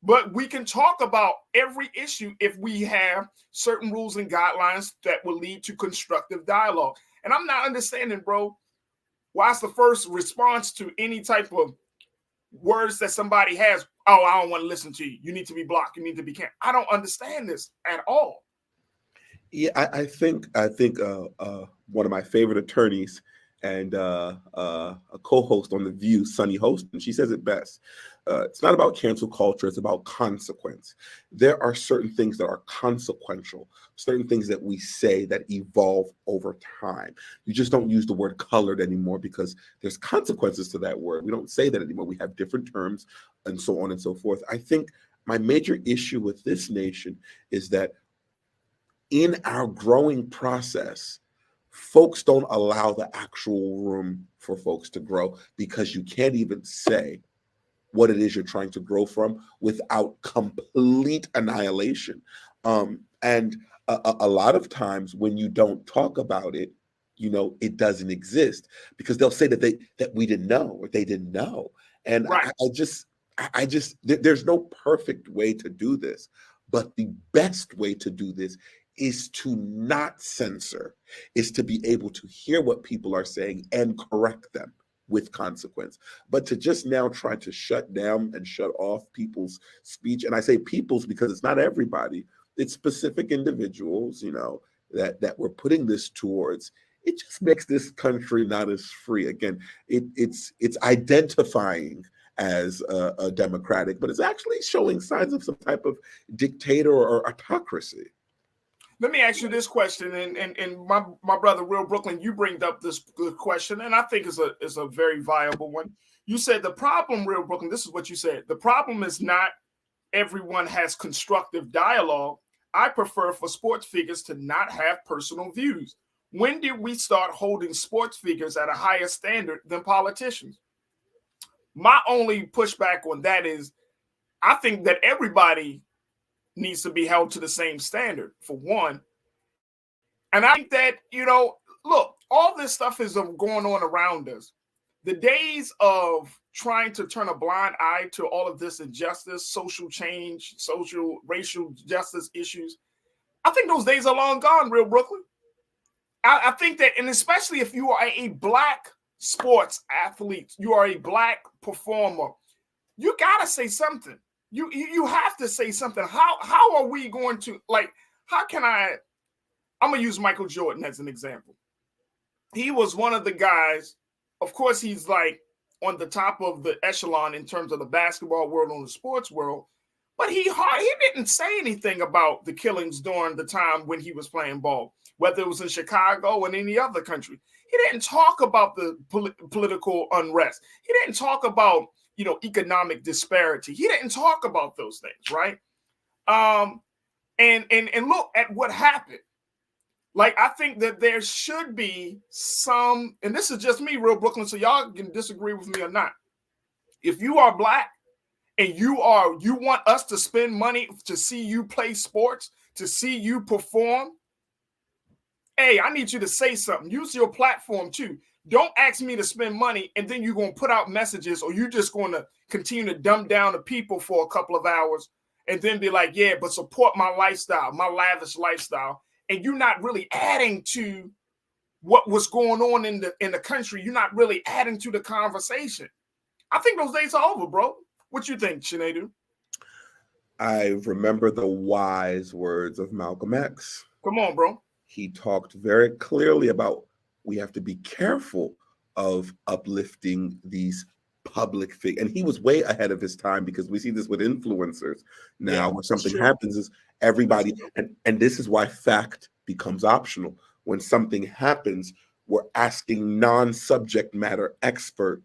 But we can talk about every issue if we have certain rules and guidelines that will lead to constructive dialogue. And I'm not understanding, bro, why it's the first response to any type of words that somebody has. Oh, I don't want to listen to you. You need to be blocked. You need to be canceled. I don't understand this at all. Yeah, I think one of my favorite attorneys and a co-host on The View, Sunny Hostin, she says it best. It's not about cancel culture, it's about consequence. There are certain things that are consequential, certain things that we say that evolve over time. You just don't use the word colored anymore because there's consequences to that word. We don't say that anymore. We have different terms and so on and so forth. I think my major issue with this nation is that in our growing process, folks don't allow the actual room for folks to grow because you can't even say what it is you're trying to grow from without complete annihilation. And a lot of times when you don't talk about it, it doesn't exist because they'll say that we didn't know or they didn't know. And right. I just there's no perfect way to do this, but the best way to do this is to not censor, is to be able to hear what people are saying and correct them with consequence. But to just now try to shut down and shut off people's speech, and I say people's because it's not everybody, it's specific individuals, that we're putting this towards, it just makes this country not as free. Again, it's identifying as a democratic, but it's actually showing signs of some type of dictator or autocracy. Let me ask you this question, and my brother, Real Brooklyn, you bring up this good question, and I think it's a very viable one. You said the problem, Real Brooklyn, this is what you said. The problem is not everyone has constructive dialogue. I prefer for sports figures to not have personal views. When did we start holding sports figures at a higher standard than politicians? My only pushback on that is I think that everybody needs to be held to the same standard, for one. And I think that, look, all this stuff is going on around us. The days of trying to turn a blind eye to all of this injustice, social change, racial justice issues, I think those days are long gone, Real Brooklyn. I think that, and especially if you are a Black sports athlete, you are a Black performer, you got to say something. You have to say something. How are we going to, how can I'm going to use Michael Jordan as an example. He was one of the guys, of course, he's on the top of the echelon in terms of the basketball world, on the sports world, but he didn't say anything about the killings during the time when he was playing ball, whether it was in Chicago or in any other country. He didn't talk about the political unrest. He didn't talk about economic disparity. He didn't talk about those things, right? And look at what happened. I think that there should be some, and this is just me, Real Brooklyn, so y'all can disagree with me or not. If you are Black and you want us to spend money to see you play sports, to see you perform, hey, I need you to say something. Use your platform too. Don't ask me to spend money and then you're going to put out messages, or you're just going to continue to dumb down the people for a couple of hours and then be like, yeah, but support my lifestyle, my lavish lifestyle. And you're not really adding to what was going on in the country. You're not really adding to the conversation. I think those days are over, bro. What you think, Sinead? I remember the wise words of Malcolm X. Come on, bro. He talked very clearly about we have to be careful of uplifting these public figures. And he was way ahead of his time, because we see this with influencers now. When something happens, is everybody, and this is why fact becomes optional. When something happens, we're asking non-subject matter expert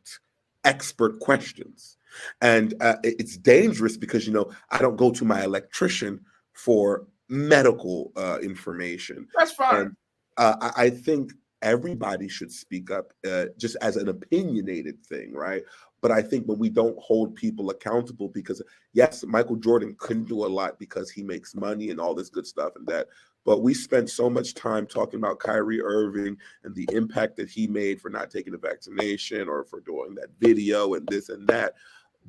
questions. And it's dangerous because, I don't go to my electrician for medical information. That's fine. I think everybody should speak up just as an opinionated thing, right? But I think when we don't hold people accountable, because yes, Michael Jordan couldn't do a lot because he makes money and all this good stuff and that, but we spent so much time talking about Kyrie Irving and the impact that he made for not taking the vaccination or for doing that video and this and that.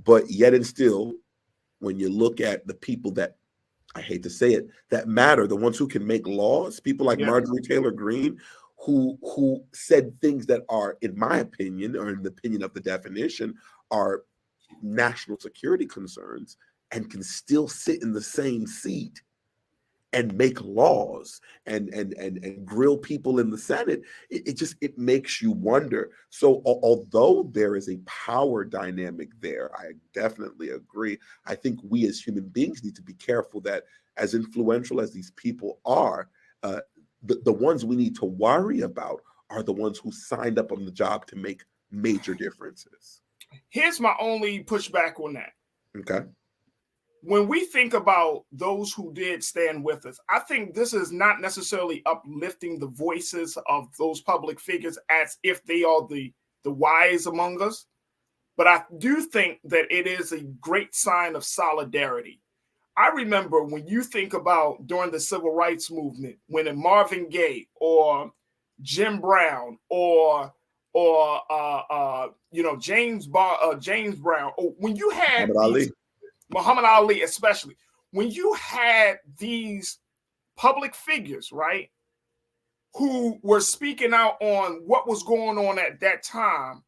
But yet and still, when you look at the people that, I hate to say it, that matter, the ones who can make laws, people like Marjorie Taylor Greene, who said things that are, in my opinion, or in the opinion of the definition, are national security concerns, and can still sit in the same seat and make laws and grill people in the Senate. It makes you wonder. So although there is a power dynamic there, I definitely agree. I think we as human beings need to be careful that, as influential as these people are, the ones we need to worry about are the ones who signed up on the job to make major differences. Here's my only pushback on that. Okay. When we think about those who did stand with us, I think this is not necessarily uplifting the voices of those public figures as if they are the wise among us. But I do think that it is a great sign of solidarity. I remember when you think about during the civil rights movement, when Marvin Gaye or Jim Brown or James Brown, or when you had Muhammad Ali, especially when you had these public figures, right, who were speaking out on what was going on at that time,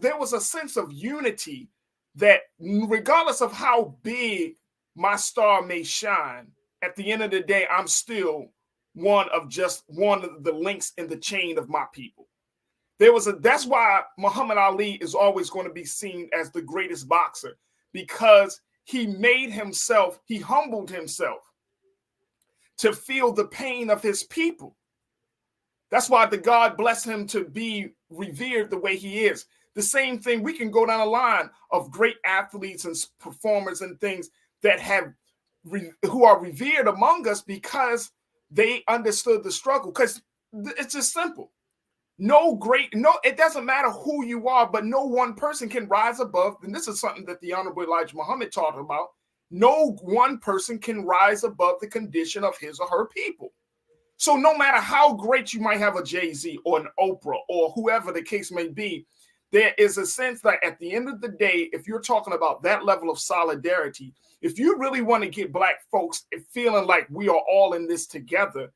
there was a sense of unity that regardless of how big my star may shine, at the end of the day, I'm still one of the links in the chain of my people. That's why Muhammad Ali is always going to be seen as the greatest boxer, because he humbled himself to feel the pain of his people. That's why the God blessed him to be revered the way he is. The same thing, we can go down a line of great athletes and performers and things that who are revered among us because they understood the struggle. Because it's just simple. It doesn't matter who you are, but no one person can rise above. And this is something that the Honorable Elijah Muhammad talked about. No one person can rise above the condition of his or her people. So no matter how great you might have a Jay-Z or an Oprah or whoever the case may be, there is a sense that at the end of the day, if you're talking about that level of solidarity, if you really want to get Black folks feeling like we are all in this together,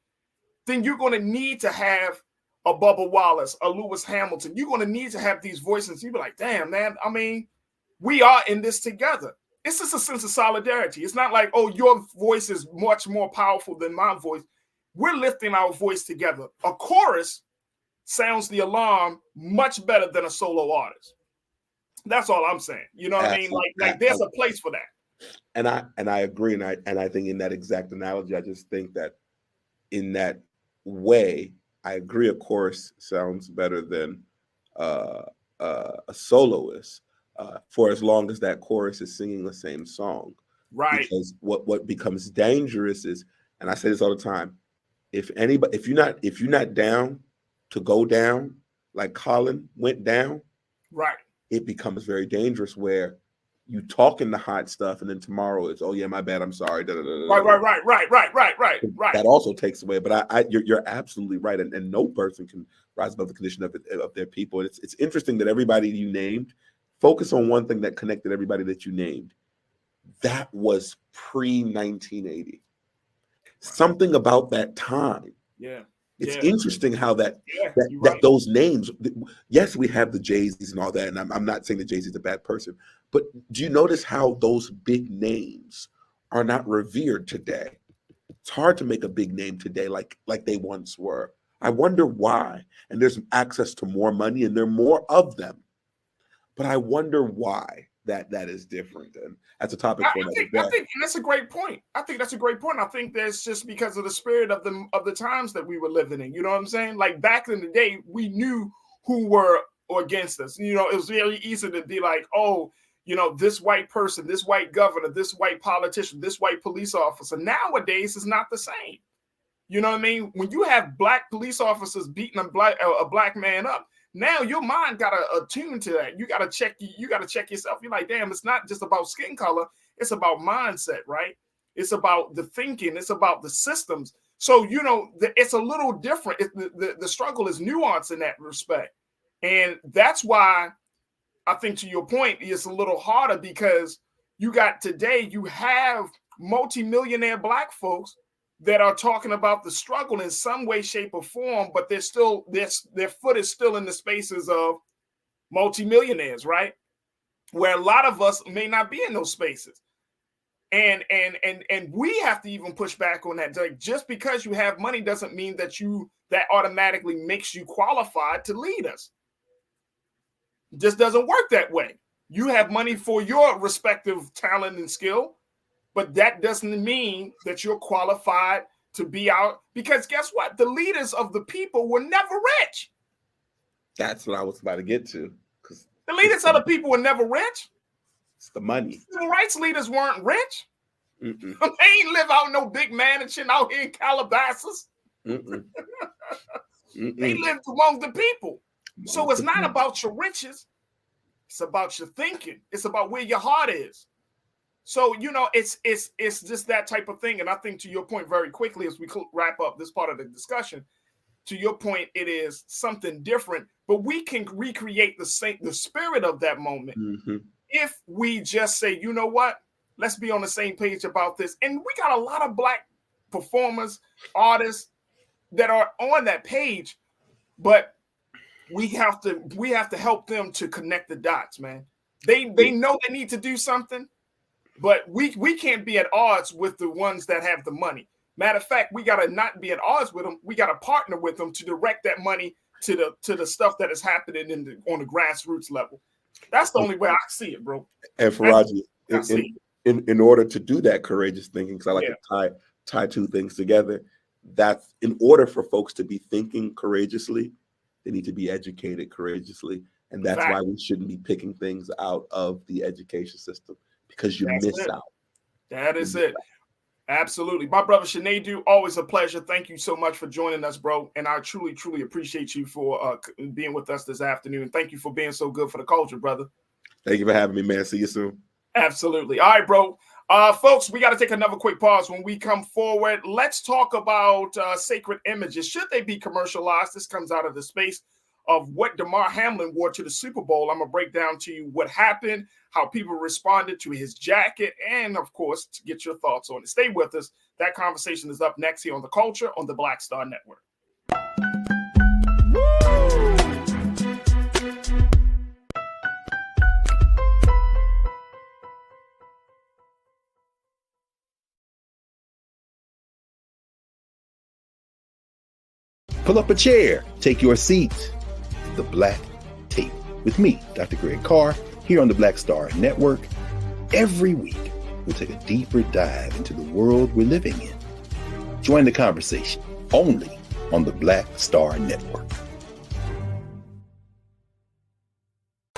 then you're going to need to have a Bubba Wallace, a Lewis Hamilton. You're going to need to have these voices. You'll be like, damn, man, I mean, we are in this together. It's just a sense of solidarity. It's not like, oh, your voice is much more powerful than my voice. We're lifting our voice together. A chorus sounds the alarm much better than a solo artist. That's all I'm saying. You know what I mean? Like there's a place for that. And I agree. And I think in that exact analogy, I just think that in that way, I agree a chorus sounds better than a soloist for as long as that chorus is singing the same song. Right. Because what becomes dangerous is, and I say this all the time, if you're not down to go down like Colin went down, right, it becomes very dangerous where you talking the hot stuff and then tomorrow it's, oh yeah, my bad, I'm sorry. Right. That also takes away. But you're absolutely right, and no person can rise above the condition of their people. It's interesting that everybody you named, focus on one thing that connected everybody that you named. That was pre-1980. Something about that time. Yeah. It's interesting how that those names, yes, we have the Jay-Z's and all that, and I'm not saying that Jay-Z's a bad person, but do you notice how those big names are not revered today? It's hard to make a big name today like they once were. I wonder why. And there's access to more money and there are more of them. But I wonder why that is different. And that's a topic for another day. I think that's a great point. I think that's just because of the spirit of the times that we were living in. You know what I'm saying? Like back in the day, we knew who were against us. You know, it was very easy to be like, oh, you know, this white person, this white governor, this white politician, this white police officer. Nowadays, it's not the same. You know what I mean? When you have Black police officers beating a black man up, now your mind got to attune to that. You got to check yourself. You're like, damn, it's not just about skin color. It's about mindset, right? It's about the thinking. It's about the systems. So, you know, it's a little different. The struggle is nuanced in that respect. And that's why I think, to your point, it's a little harder because you got today, you have multimillionaire black folks that are talking about the struggle in some way, shape, or form, but they're still their foot is still in the spaces of multimillionaires, right? Where a lot of us may not be in those spaces. And we have to even push back on that. Like, just because you have money doesn't mean that that automatically makes you qualified to lead us. It just doesn't work that way. You have money for your respective talent and skill, but that doesn't mean that you're qualified to be out, because guess what? The leaders of the people were never rich. That's what I was about to get to. Because the leaders of the people were never rich. It's the money. Civil rights leaders weren't rich. They ain't live out no big mansion out here in Calabasas. They lived among the people. So it's not about your riches. It's about your thinking. It's about where your heart is. So, it's just that type of thing. And I think, to your point, very quickly, as we wrap up this part of the discussion, to your point, it is something different, but we can recreate the spirit of that moment if we just say, you know what, let's be on the same page about this. And we got a lot of black performers, artists that are on that page, but we have to help them to connect the dots, man. They know they need to do something, but we can't be at odds with the ones that have the money. Matter of fact, we gotta not be at odds with them. We gotta partner with them to direct that money to the stuff that is happening on the grassroots level. That's the only way I see it, bro. And Farajii, in order to do that courageous thinking, because I like to tie two things together, that's in order for folks to be thinking courageously, they need to be educated courageously. And that's why we shouldn't be picking things out of the education system, because you miss out. That is it. Absolutely. My brother Shanadu, always a pleasure. Thank you so much for joining us, bro. And I truly, truly appreciate you for being with us this afternoon. Thank you for being so good for the culture, brother. Thank you for having me, man. See you soon. Absolutely. All right, bro. Folks, we got to take another quick pause. When we come forward, let's talk about sacred images. Should they be commercialized? This comes out of the space of what Damar Hamlin wore to the Super Bowl. I'm going to break down to you what happened, how people responded to his jacket, and, of course, to get your thoughts on it. Stay with us. That conversation is up next here on The Culture on the Black Star Network. Pull up a chair. Take your seat. The Black Tape with me, Dr. Greg Carr, here on the Black Star Network. Every week, we'll take a deeper dive into the world we're living in. Join the conversation only on the Black Star Network.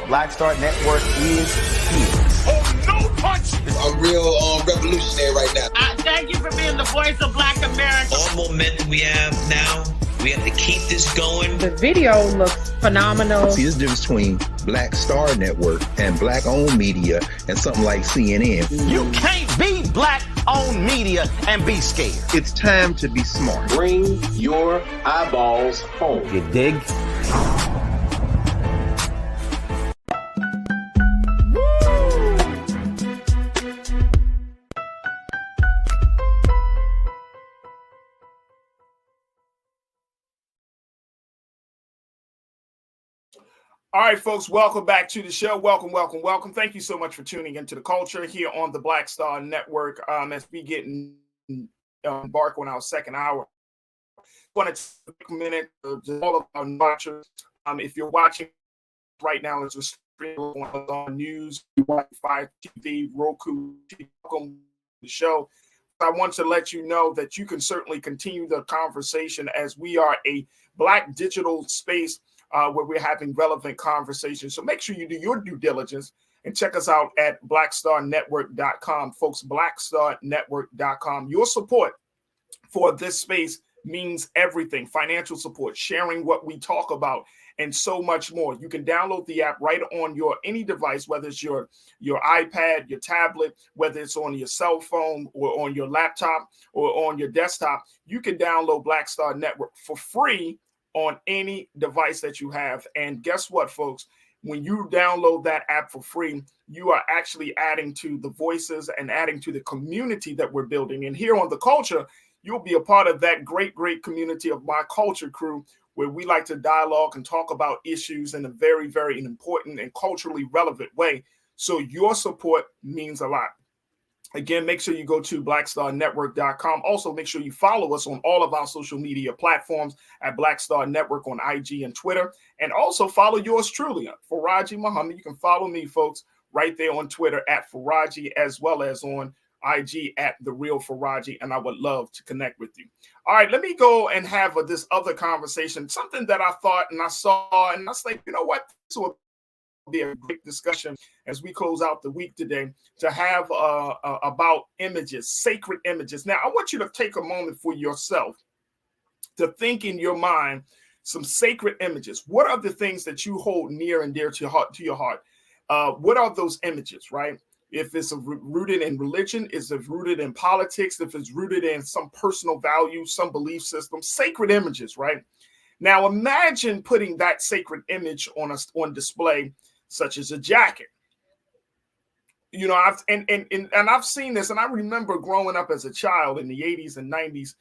Black Star Network is here. Oh, no punch! I'm real revolutionary right now. Thank you for being the voice of Black America. All momentum we have now, we have to keep this going. The video looks phenomenal. See, there's a difference between Black Star Network and black-owned media and something like CNN. You can't be black-owned media and be scared. It's time to be smart. Bring your eyeballs home. You dig? All right, folks, welcome back to the show. Welcome, welcome, welcome. Thank you so much for tuning into the culture here on the Black Star Network as we get embark on our second hour. I want to take a minute to all of our watchers. If you're watching right now, it's a stream on news, Fire TV, Roku, welcome to the show. I want to let you know that you can certainly continue the conversation as we are a Black digital space where we're having relevant conversations. So make sure you do your due diligence and check us out at blackstarnetwork.com. Folks, blackstarnetwork.com. Your support for this space means everything. Financial support, sharing what we talk about, and so much more. You can download the app right on your any device, whether it's your iPad, your tablet, whether it's on your cell phone or on your laptop or on your desktop. You can download Black Star Network for free on any device that you have. And guess what, folks? When you download that app for free, you are actually adding to the voices and adding to the community that we're building. And here on The Culture, you'll be a part of that great, great community of My Culture crew, where we like to dialogue and talk about issues in a very, very important and culturally relevant way. So your support means a lot. Again, make sure you go to blackstarnetwork.com. Also, make sure you follow us on all of our social media platforms at Black Star Network on IG and Twitter. And also follow yours truly, Farajii Muhammad. You can follow me, folks, right there on Twitter at Farajii, as well as on IG at The Real Farajii. And I would love to connect with you. All right, let me go and have this other conversation, something that I thought and I saw, and I was like, you know what? This will be a great discussion as we close out the week today to have about images, sacred images. Now, I want you to take a moment for yourself to think in your mind some sacred images. What are the things that you hold near and dear to your heart? What are those images, right? If it's rooted in religion, is it rooted in politics? If it's rooted in some personal value, some belief system, sacred images, right? Now, imagine putting that sacred image on display, such as a jacket. You know, I've seen this, and I remember growing up as a child in the 80s and 90s,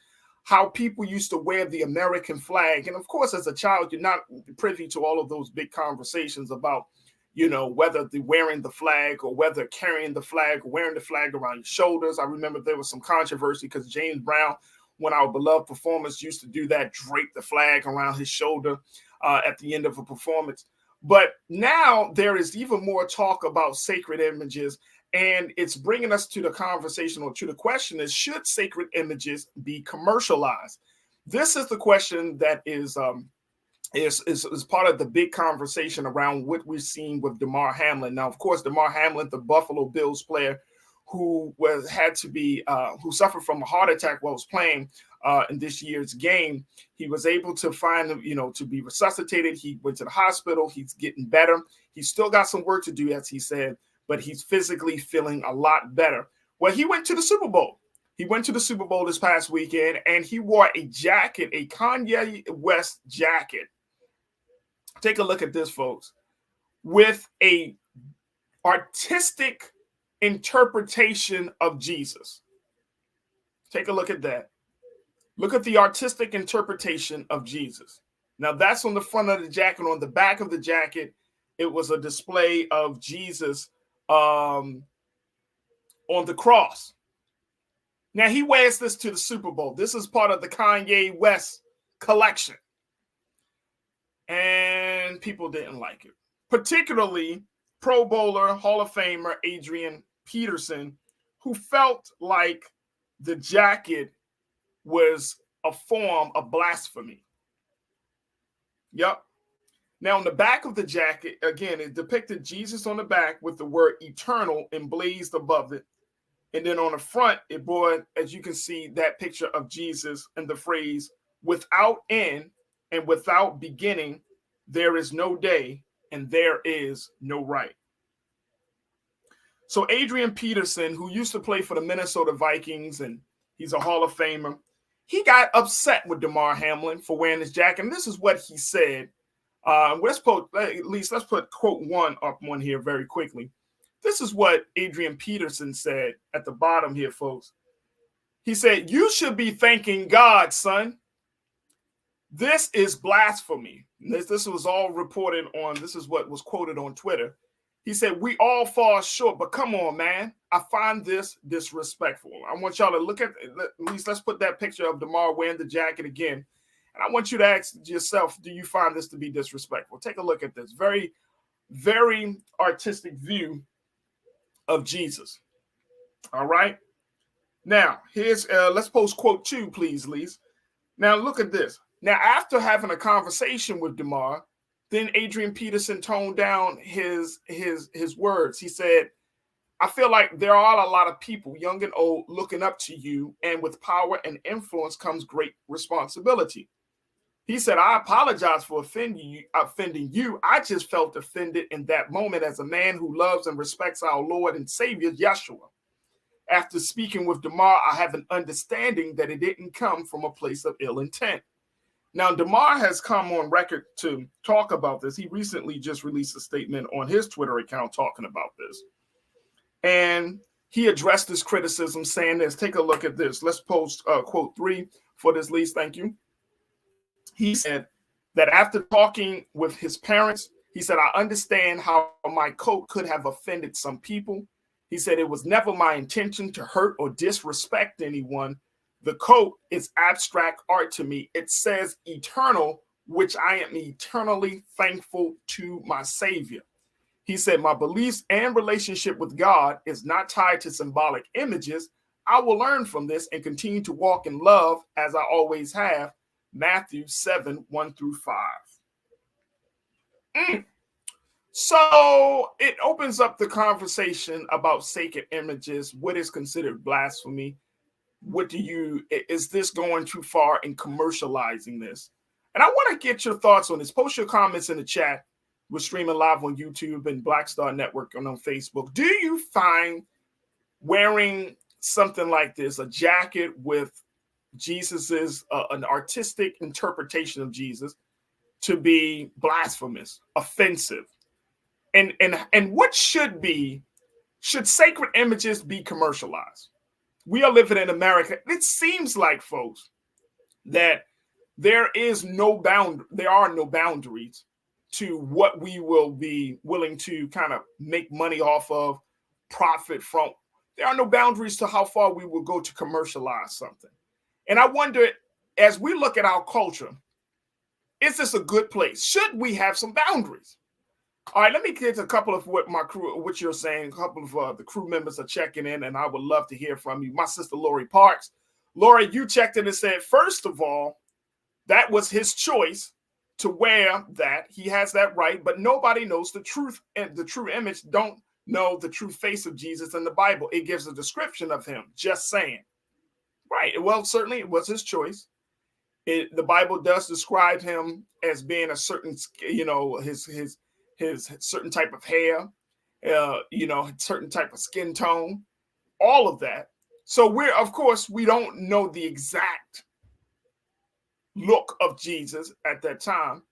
how people used to wear the American flag. And of course, as a child, you're not privy to all of those big conversations about, you know, whether they're wearing the flag or whether carrying the flag or wearing the flag around your shoulders. I remember there was some controversy because James Brown, one of our beloved performers, used to do that, drape the flag around his shoulder at the end of a performance. But now there is even more talk about sacred images, and it's bringing us to the conversation, or to the question is, should sacred images be commercialized? This is the question that is part of the big conversation around what we're seeing with Damar Hamlin. Now, of course, Damar Hamlin, the Buffalo Bills player who who suffered from a heart attack while was playing in this year's game, he was able to to be resuscitated. He went to the hospital. He's getting better. He's still got some work to do, as he said, but he's physically feeling a lot better. Well, he went to the Super Bowl. He went to the Super Bowl this past weekend, and he wore a jacket, a Kanye West jacket. Take a look at this, folks, with a artistic interpretation of Jesus. Take a look at that. Look at the artistic interpretation of Jesus. Now, that's on the front of the jacket. On the back of the jacket, it was a display of Jesus on the cross. Now, he wears this to the Super Bowl. This is part of the Kanye West collection. And people didn't like it, particularly Pro Bowler, Hall of Famer Adrian Peterson, who felt like the jacket was a form of blasphemy. Yep. Now, on the back of the jacket, again, it depicted Jesus on the back with the word eternal emblazoned above it. And then on the front, it bore, as you can see, that picture of Jesus and the phrase, without end and without beginning, there is no day and there is no right. So Adrian Peterson, who used to play for the Minnesota Vikings, and he's a Hall of Famer, he got upset with Damar Hamlin for wearing his jacket. And this is what he said. Let's put quote one here very quickly. This is what Adrian Peterson said at the bottom here, folks. He said, "You should be thanking God, son. This is blasphemy." This was all reported on. This is what was quoted on Twitter. He said, "We all fall short, but come on, man. I find this disrespectful." I want y'all to look at least. Let's put that picture of Damar wearing the jacket again. And I want you to ask yourself, do you find this to be disrespectful? Take a look at this. Very, very artistic view of Jesus. All right. Now, here's, let's post quote 2, please, Lise. Now, look at this. Now, after having a conversation with Damar, then Adrian Peterson toned down his words. He said, "I feel like there are a lot of people, young and old, looking up to you, and with power and influence comes great responsibility." He said, "I apologize for offending you. I just felt offended in that moment as a man who loves and respects our Lord and Savior, Yeshua. After speaking with Damar, I have an understanding that it didn't come from a place of ill intent. Now, DeMar has come on record to talk about this. He recently just released a statement on his Twitter account talking about this. And he addressed this criticism saying this. Take a look at this. Let's post quote 3 for this, Lise. Thank you. He said that after talking with his parents, he said, I understand how my quote could have offended some people. He said, it was never my intention to hurt or disrespect anyone. The quote is abstract art to me. It says eternal, which I am eternally thankful to my Savior. He said, my beliefs and relationship with God is not tied to symbolic images. I will learn from this and continue to walk in love as I always have. Matthew 7:1-5. So it opens up the conversation about sacred images. What is considered blasphemy? Is this going too far in commercializing this? And I want to get your thoughts on this. Post your comments in the chat. We're streaming live on YouTube and Black Star Network and on Facebook. Do you find wearing something like this, a jacket with Jesus's an artistic interpretation of Jesus, to be blasphemous, offensive? And what should sacred images be commercialized? We are living in America. It seems like, folks, that there are no boundaries to what we will be willing to kind of make money off of, profit from. There are no boundaries to how far we will go to commercialize something. And I wonder, as we look at our culture, is this a good place? Should we have some boundaries? All right, let me get a couple of what you're saying. A couple of the crew members are checking in, and I would love to hear from you. My sister, Lori Parks. Lori, you checked in and said, first of all, that was his choice to wear that. He has that right, but nobody knows the truth, and the true image don't know the true face of Jesus in the Bible. It gives a description of him, just saying. Right, well, certainly it was his choice. The Bible does describe him as being a certain, his certain type of hair, certain type of skin tone, all of that. So we don't know the exact look of Jesus at that time,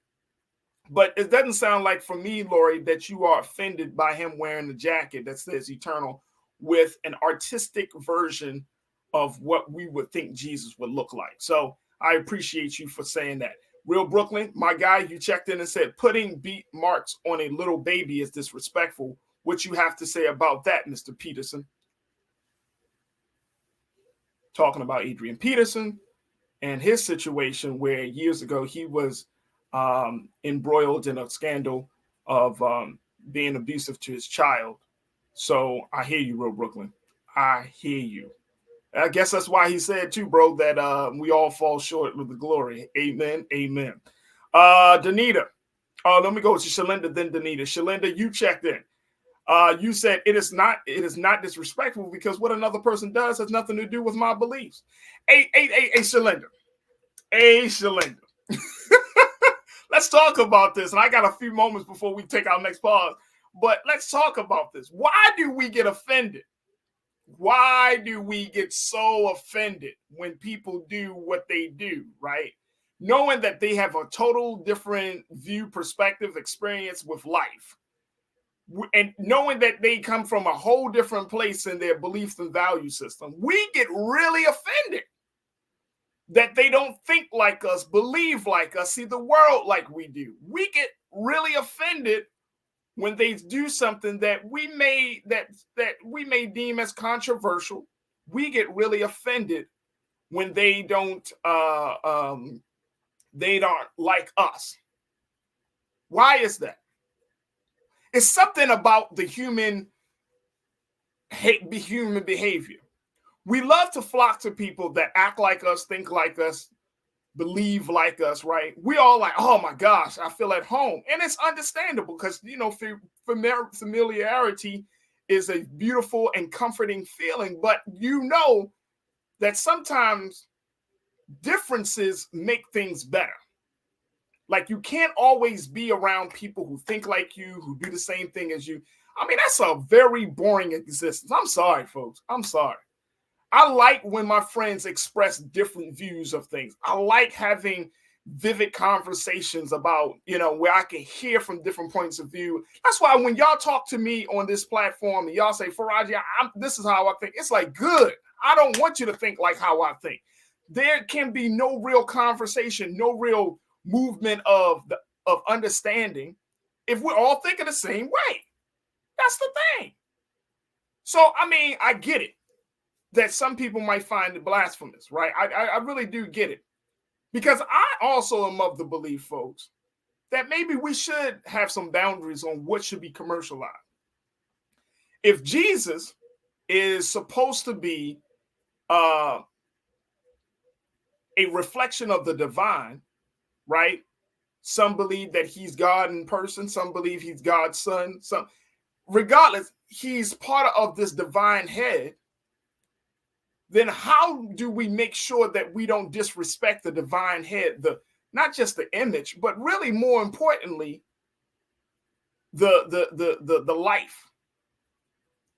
but it doesn't sound like, for me, Lori, that you are offended by him wearing the jacket that says eternal with an artistic version of what we would think Jesus would look like. So I appreciate you for saying that. Real Brooklyn, my guy, you checked in and said, putting beat marks on a little baby is disrespectful. What you have to say about that, Mr. Peterson? Talking about Adrian Peterson and his situation where years ago he was embroiled in a scandal of being abusive to his child. So I hear you, Real Brooklyn. I hear you. I guess that's why he said too, bro, that we all fall short with the glory. Amen. Amen. Danita. Let me go to Shalinda, then Danita. Shalinda, you checked in. You said it is not disrespectful because what another person does has nothing to do with my beliefs. Hey, Shalinda. Hey, Shalinda. Let's talk about this. And I got a few moments before we take our next pause. But let's talk about this. Why do we get offended? Why do we get so offended when people do what they do, right? Knowing that they have a total different view, perspective, experience with life. And knowing that they come from a whole different place in their beliefs and value system, we get really offended that they don't think like us, believe like us, see the world like we do. We get really offended when they do something that we may deem as controversial. We get really offended when they don't like us. Why is that? It's something about the human behavior. We love to flock to people that act like us, think like us, believe like us, right? We all like, oh my gosh, I feel at home. And it's understandable because, familiarity is a beautiful and comforting feeling. But you know that sometimes differences make things better. Like you can't always be around people who think like you, who do the same thing as you. I mean, that's a very boring existence. I'm sorry, folks. I'm sorry. I like when my friends express different views of things. I like having vivid conversations about, where I can hear from different points of view. That's why when y'all talk to me on this platform and y'all say, Farajii, this is how I think, it's like, good. I don't want you to think like how I think. There can be no real conversation, no real movement of understanding if we're all thinking the same way. That's the thing. So, I mean, I get it that some people might find it blasphemous, right? I really do get it. Because I also am of the belief, folks, that maybe we should have some boundaries on what should be commercialized. If Jesus is supposed to be a reflection of the divine, right? Some believe that he's God in person. Some believe he's God's son. Regardless, he's part of this divine head. Then how do we make sure that we don't disrespect the divine head, not just the image, but really more importantly, the life?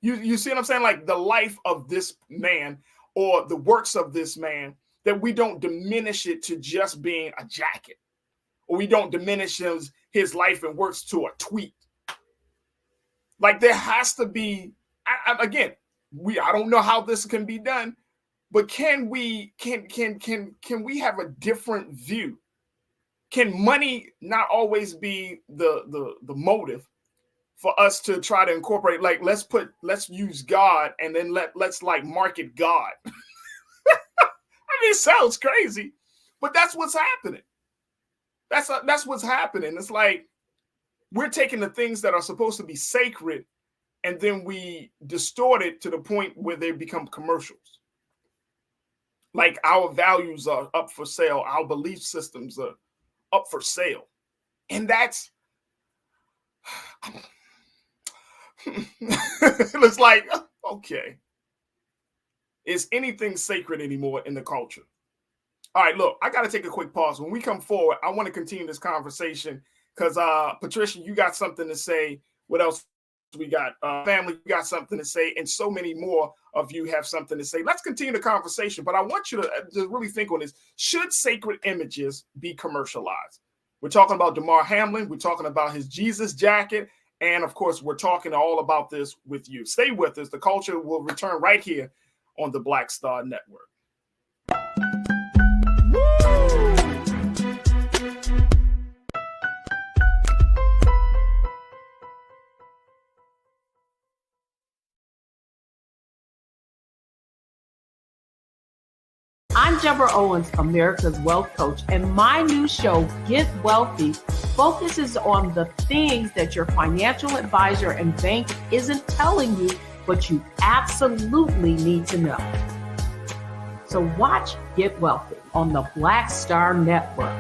You see what I'm saying? Like the life of this man or the works of this man, that we don't diminish it to just being a jacket, or we don't diminish his life and works to a tweet. Like there has to be, again, I don't know how this can be done, but can we have a different view? Can money not always be the motive for us to try to incorporate? Like let's use God and then let's like market God. I mean, it sounds crazy, but that's what's happening. That's what's happening. It's like we're taking the things that are supposed to be sacred and then we distort it to the point where they become commercials. Like our values are up for sale. Our belief systems are up for sale. And that's, it's like, okay. Is anything sacred anymore in the culture? All right, look, I got to take a quick pause. When we come forward, I want to continue this conversation because, Patricia, you got something to say. What else we got? Family, you got something to say. And so many more of you have something to say. Let's continue the conversation. But I want you to really think on this. Should sacred images be commercialized? We're talking about Damar Hamlin. We're talking about his Jesus jacket. And, of course, we're talking all about this with you. Stay with us. The culture will return right here on the Black Star Network. I'm Deborah Owens, America's Wealth Coach, and my new show, Get Wealthy, focuses on the things that your financial advisor and bank isn't telling you, but you absolutely need to know. So watch Get Wealthy on the Black Star Network.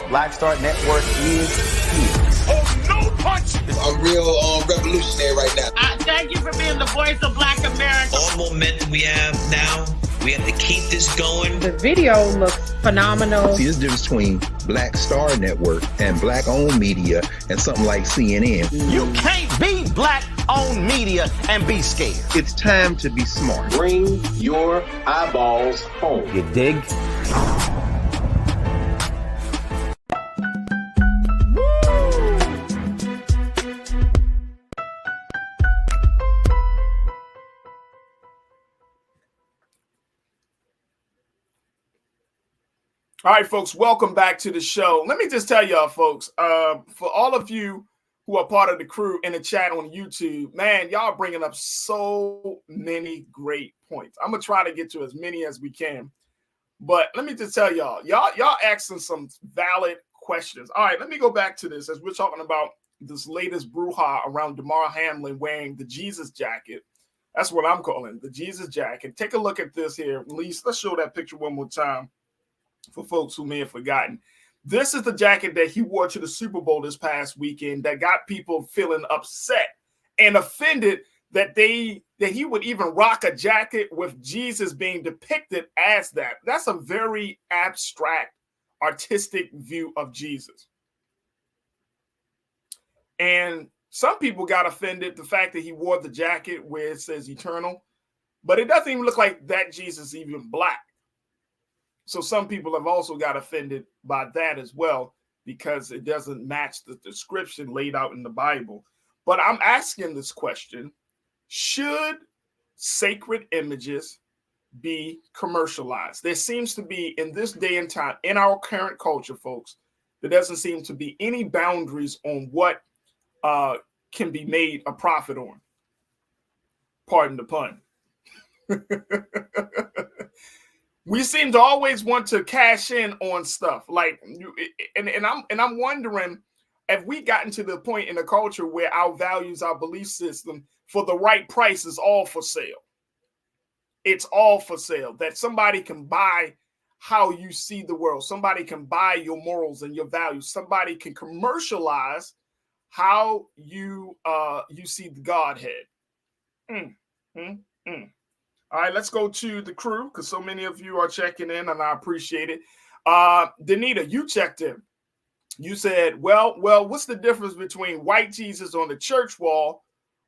Black Star Network is here. Oh, no punch! I'm real revolutionary right now. Thank you for being the voice of Black America. All momentum we have now, we have to keep this going. The video looks phenomenal. See, there's a difference between Black Star Network and black-owned media and something like CNN. You can't be black-owned media and be scared. It's time to be smart. Bring your eyeballs home. You dig? All right, folks, welcome back to the show. Let me just tell y'all, folks, for all of you who are part of the crew in the chat on YouTube, man, y'all bringing up so many great points. I'm going to try to get to as many as we can. But let me just tell y'all asking some valid questions. All right, let me go back to this as we're talking about this latest brouhaha around Damar Hamlin wearing the Jesus jacket. That's what I'm calling it, the Jesus jacket. Take a look at this here. Let's show that picture one more time for folks who may have forgotten. This is the jacket that he wore to the Super Bowl this past weekend that got people feeling upset and offended that he would even rock a jacket with Jesus being depicted as that. That's a very abstract, artistic view of Jesus. And some people got offended the fact that he wore the jacket where it says eternal. But it doesn't even look like that Jesus is even black. So some people have also got offended by that as well, because it doesn't match the description laid out in the Bible. But I'm asking this question: should sacred images be commercialized? There seems to be, in this day and time, in our current culture, folks, there doesn't seem to be any boundaries on what can be made a profit on. Pardon the pun. We seem to always want to cash in on stuff like, and I'm wondering, have we gotten to the point in the culture where our values, our belief system, for the right price is all for sale? It's all for sale. That somebody can buy how you see the world. Somebody can buy your morals and your values. Somebody can commercialize how you see the Godhead. All right, let's go to the crew, because so many of you are checking in, and I appreciate it. Danita, you checked in. You said, well, what's the difference between white Jesus on the church wall,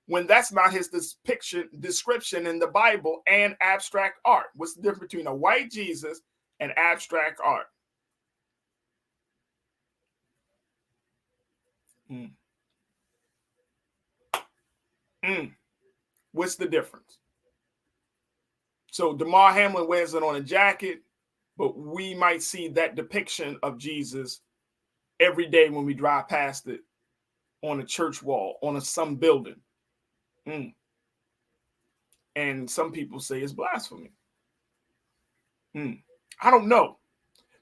when that's not his description in the Bible, and abstract art? What's the difference between a white Jesus and abstract art? What's the difference? So Damar Hamlin wears it on a jacket, but we might see that depiction of Jesus every day when we drive past it on a church wall, on some building. And some people say it's blasphemy. I don't know.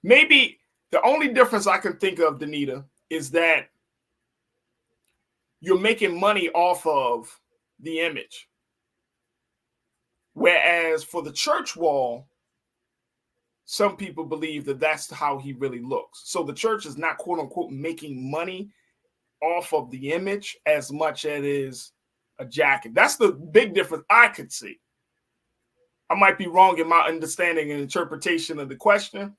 Maybe the only difference I can think of, Danita, is that you're making money off of the image. Whereas for the church wall, some people believe that that's how he really looks. So the church is not, quote unquote, making money off of the image as much as it is a jacket. That's the big difference I could see. I might be wrong in my understanding and interpretation of the question,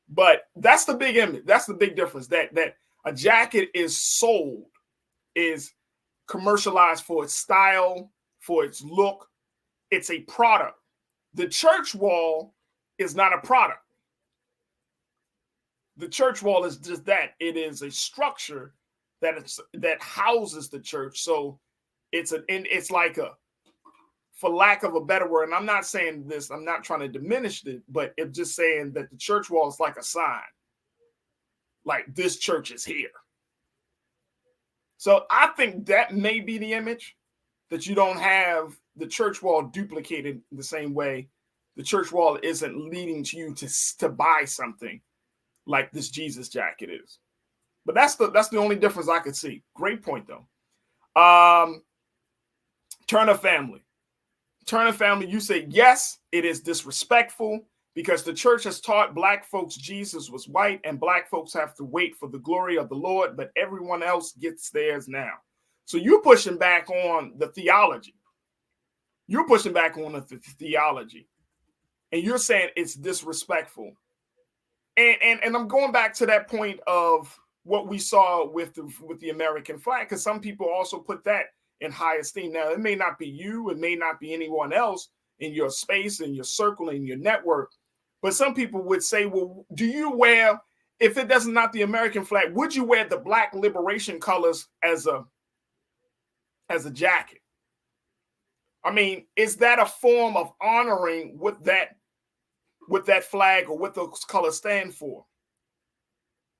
but that's the big image. That's the big difference, that a jacket is sold, is commercialized for its style, for its look. It's a product. The church wall is not a product. The church wall is just that. It is a structure that houses the church. So it's like a, for lack of a better word, and I'm not saying this, I'm not trying to diminish it, but it's just saying that the church wall is like a sign. Like, this church is here. So I think that may be the image, that you don't have the church wall duplicated the same way. The church wall isn't leading to you to buy something like this Jesus jacket is. But that's the only difference I could see. Great point, though. Turner family, you say, yes, it is disrespectful because the church has taught black folks Jesus was white and black folks have to wait for the glory of the Lord, but everyone else gets theirs now. So you're pushing back on the theology. You're pushing back on the theology. And you're saying it's disrespectful. And I'm going back to that point of what we saw with the American flag, because some people also put that in high esteem. Now, it may not be you, it may not be anyone else in your space, in your circle, in your network, but some people would say, well, do you wear, if it doesn't not the American flag, would you wear the black liberation colors as a jacket? I mean, is that a form of honoring what that flag or what those colors stand for?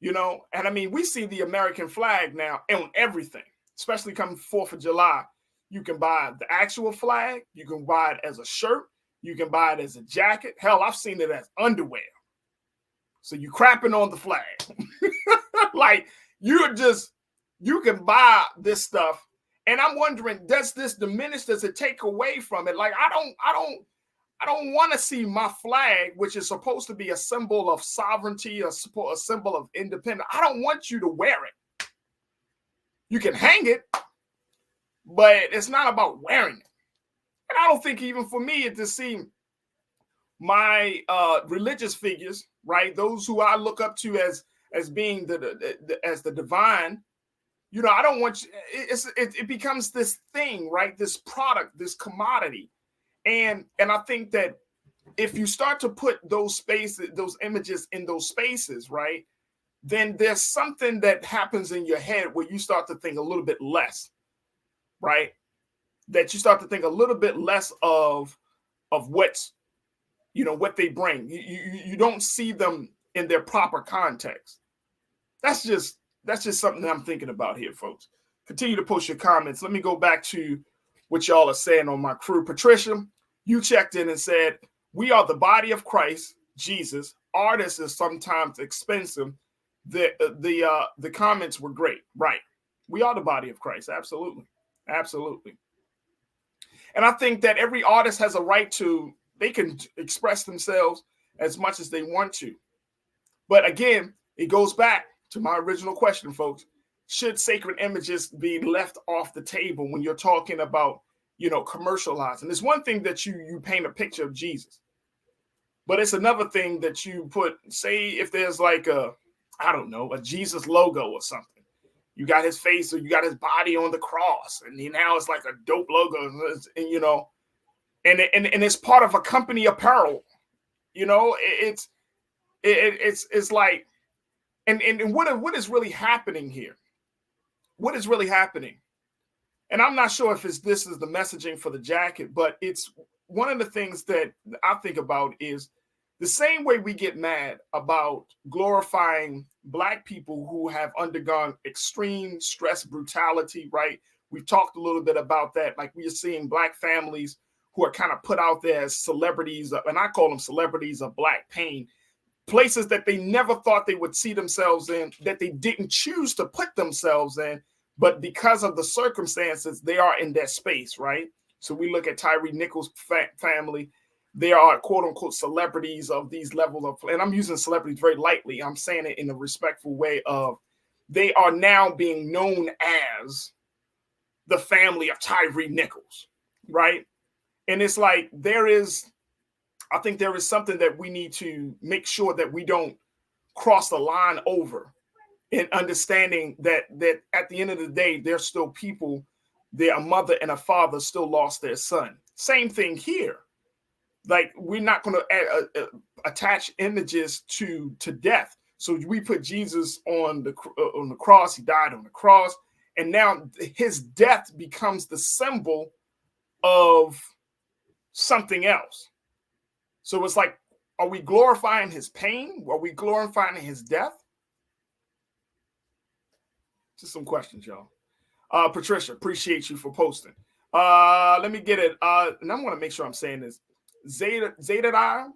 You know, and I mean, we see the American flag now on everything, especially coming 4th of July. You can buy the actual flag. You can buy it as a shirt. You can buy it as a jacket. Hell, I've seen it as underwear. So you crapping on the flag. Like, you can buy this stuff. And I'm wondering, does this diminish? Does it take away from it? Like, I don't want to see my flag, which is supposed to be a symbol of sovereignty, a symbol of independence. I don't want you to wear it. You can hang it, but it's not about wearing it. And I don't think even for me to see my religious figures, right? Those who I look up to as being as the divine. You know, I don't want you, it becomes this thing, right? This product, this commodity. And I think that if you start to put those spaces, those images in those spaces, right, then there's something that happens in your head where you start to think a little bit less, right? That you start to think a little bit less of what's, what they bring. You don't see them in their proper context. That's just something that I'm thinking about here, folks. Continue to post your comments. Let me go back to what y'all are saying on my crew. Patricia, you checked in and said, we are the body of Christ, Jesus. Artists is sometimes expensive. The comments were great. Right. We are the body of Christ. Absolutely. Absolutely. And I think that every artist has a right to, they can express themselves as much as they want to. But again, it goes back to my original question, folks. Should sacred images be left off the table when you're talking about, commercializing? It's one thing that you paint a picture of Jesus, but it's another thing that you put, say, if there's like a Jesus logo or something. You got his face or you got his body on the cross, and now it's like a dope logo, and it's part of a company apparel. It's like, and what is really happening here? What is really happening? And I'm not sure if this is the messaging for the jacket, but it's one of the things that I think about is the same way we get mad about glorifying Black people who have undergone extreme stress, brutality, right? We've talked a little bit about that. Like, we are seeing Black families who are kind of put out there as celebrities, and I call them celebrities of Black pain, places that they never thought they would see themselves in, that they didn't choose to put themselves in, but because of the circumstances, they are in that space, right? So we look at Tyree Nichols' family. They are quote unquote celebrities of these levels of, and I'm using celebrities very lightly. I'm saying it in a respectful way of, they are now being known as the family of Tyree Nichols, right? And it's like, I think there is something that we need to make sure that we don't cross the line over, in understanding that at the end of the day, there's still people, a mother and a father still lost their son. Same thing here. Like, we're not going to attach images to death. So we put Jesus on the cross. He died on the cross, and now his death becomes the symbol of something else. So it's like, are we glorifying his pain? Are we glorifying his death? Just some questions, y'all. Patricia, appreciate you for posting. Let me get it. And I'm going to make sure I'm saying this. Zeta,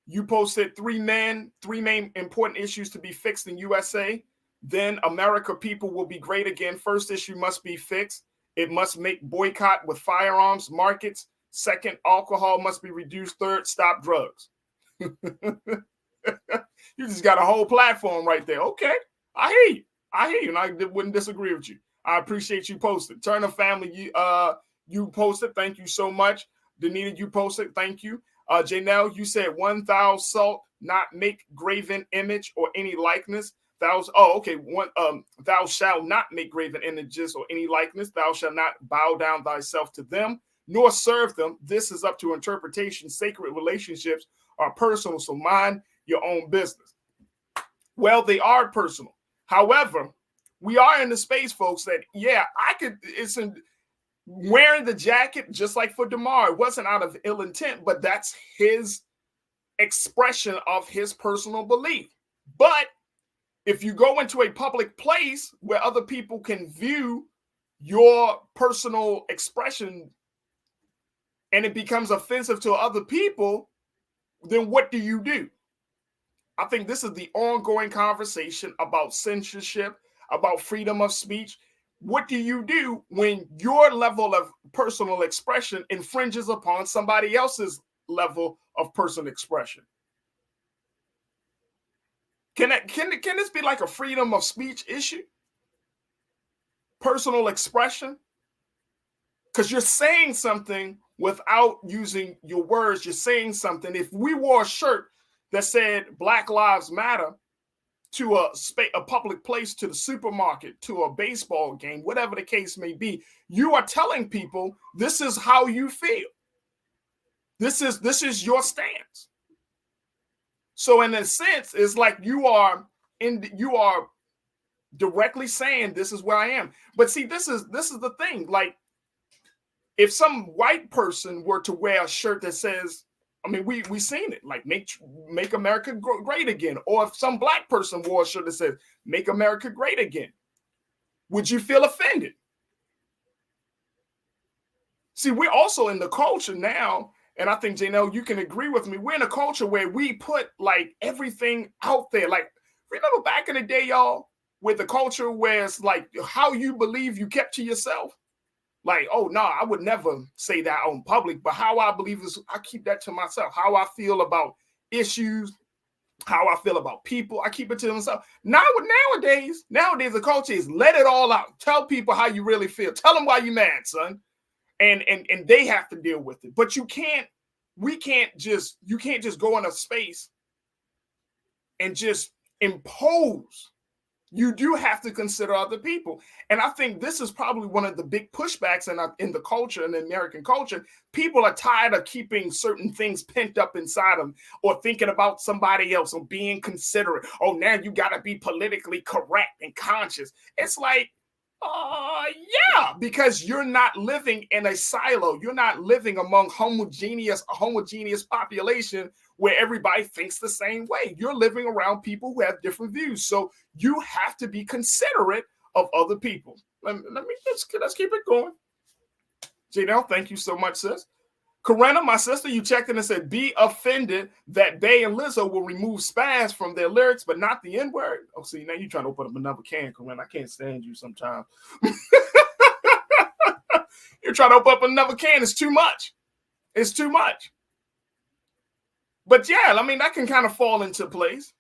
you posted three main important issues to be fixed in USA. Then America people will be great again. First issue must be fixed. It must make boycott with firearms markets. Second, alcohol must be reduced. Third, stop drugs. You just got a whole platform right there. Okay, I hear you. And I wouldn't disagree with you. I appreciate you posting. Turner family, you posted. Thank you so much. Danita, you posted. Thank you. Janelle, you said, one thou shalt not make graven image or any likeness. Thou shalt not make graven images or any likeness. Thou shalt not bow down thyself to them, nor serve them. This is up to interpretation. Sacred relationships are personal, so mind your own business. Well, they are personal. However, we are in the space, folks, that, wearing the jacket, just like for DeMar, it wasn't out of ill intent, but that's his expression of his personal belief. But if you go into a public place where other people can view your personal expression and it becomes offensive to other people, then what do you do? I think this is the ongoing conversation about censorship, about freedom of speech. What do you do when your level of personal expression infringes upon somebody else's level of personal expression? Can this be like a freedom of speech issue? Personal expression? Because you're saying something without using your words. You're saying something. If we wore a shirt that said Black Lives Matter to a public place, to the supermarket, to a baseball game, whatever the case may be, you are telling people this is how you feel. This is your stance. So in a sense, it's like you are directly saying this is where I am. But see, this is the thing. Like, if some white person were to wear a shirt that says, I mean, we seen it, like make America great again. Or if some black person wore a shirt that says make America great again, would you feel offended? See, we're also in the culture now, and I think, Janelle, you can agree with me. We're in a culture where we put like everything out there. Like, remember back in the day, y'all, with the culture where it's like how you believe you kept to yourself? Like, oh, no, I would never say that on public, but how I believe is I keep that to myself. How I feel about issues, how I feel about people, I keep it to myself. Nowadays, the culture is let it all out. Tell people how you really feel. Tell them why you're mad, son. And they have to deal with it. But you can't just go in a space and just impose. You do have to consider other people. And I think this is probably one of the big pushbacks in the culture, in the American culture. People are tired of keeping certain things pent up inside them or thinking about somebody else or being considerate. Oh, now you got to be politically correct and conscious. It's like, yeah, because you're not living in a silo. You're not living among a homogeneous population where everybody thinks the same way. You're living around people who have different views. So you have to be considerate of other people. Let's keep it going. Janelle, thank you so much, sis. Corinna, my sister, you checked in and said, be offended that Bey and Lizzo will remove spaz from their lyrics, but not the N-word. Oh, see, now you're trying to open up another can, Corinna. I can't stand you sometimes. You're trying to open up another can. It's too much. It's too much. But yeah, I mean, that can kind of fall into place.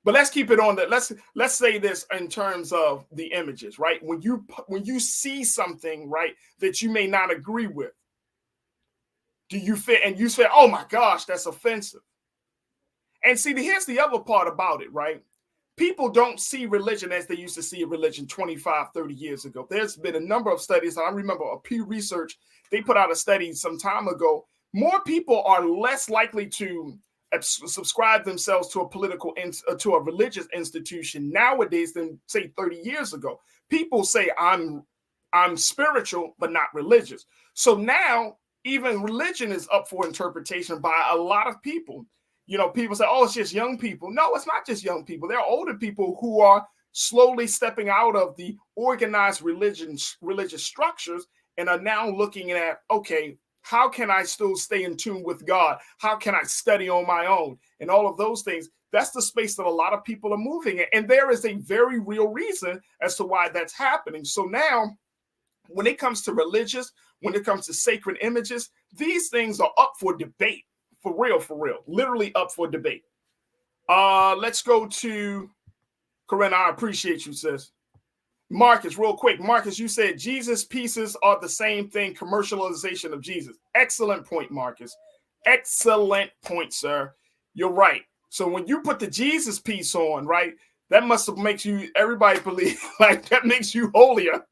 But let's keep it on that. Let's say this in terms of the images, right? When you see something, right, that you may not agree with, do you fit and you say, oh my gosh, that's offensive? And see, here's the other part about it, right? People don't see religion as they used to see religion 25, 30 years ago. There's been a number of studies. I remember a Pew Research, they put out a study some time ago. More people are less likely to subscribe themselves to to a religious institution nowadays than, say, 30 years ago. People say, I'm spiritual, but not religious. So now, even religion is up for interpretation by a lot of people. You know, people say, oh, it's just young people. No, it's not just young people. There are older people who are slowly stepping out of the organized religious structures and are now looking at, okay, how can I still stay in tune with God? How can I study on my own? And all of those things. That's the space that a lot of people are moving in. And there is a very real reason as to why that's happening. So now, when it comes to religious, when it comes to sacred images, these things are up for debate. For real, literally up for debate. Let's go to Corinna. I appreciate you, sis. Marcus, real quick. Marcus, you said Jesus pieces are the same thing, commercialization of Jesus. Excellent point, Marcus. Excellent point, sir. You're right. So when you put the Jesus piece on, right, that must have makes you, everybody believe, like that makes you holier.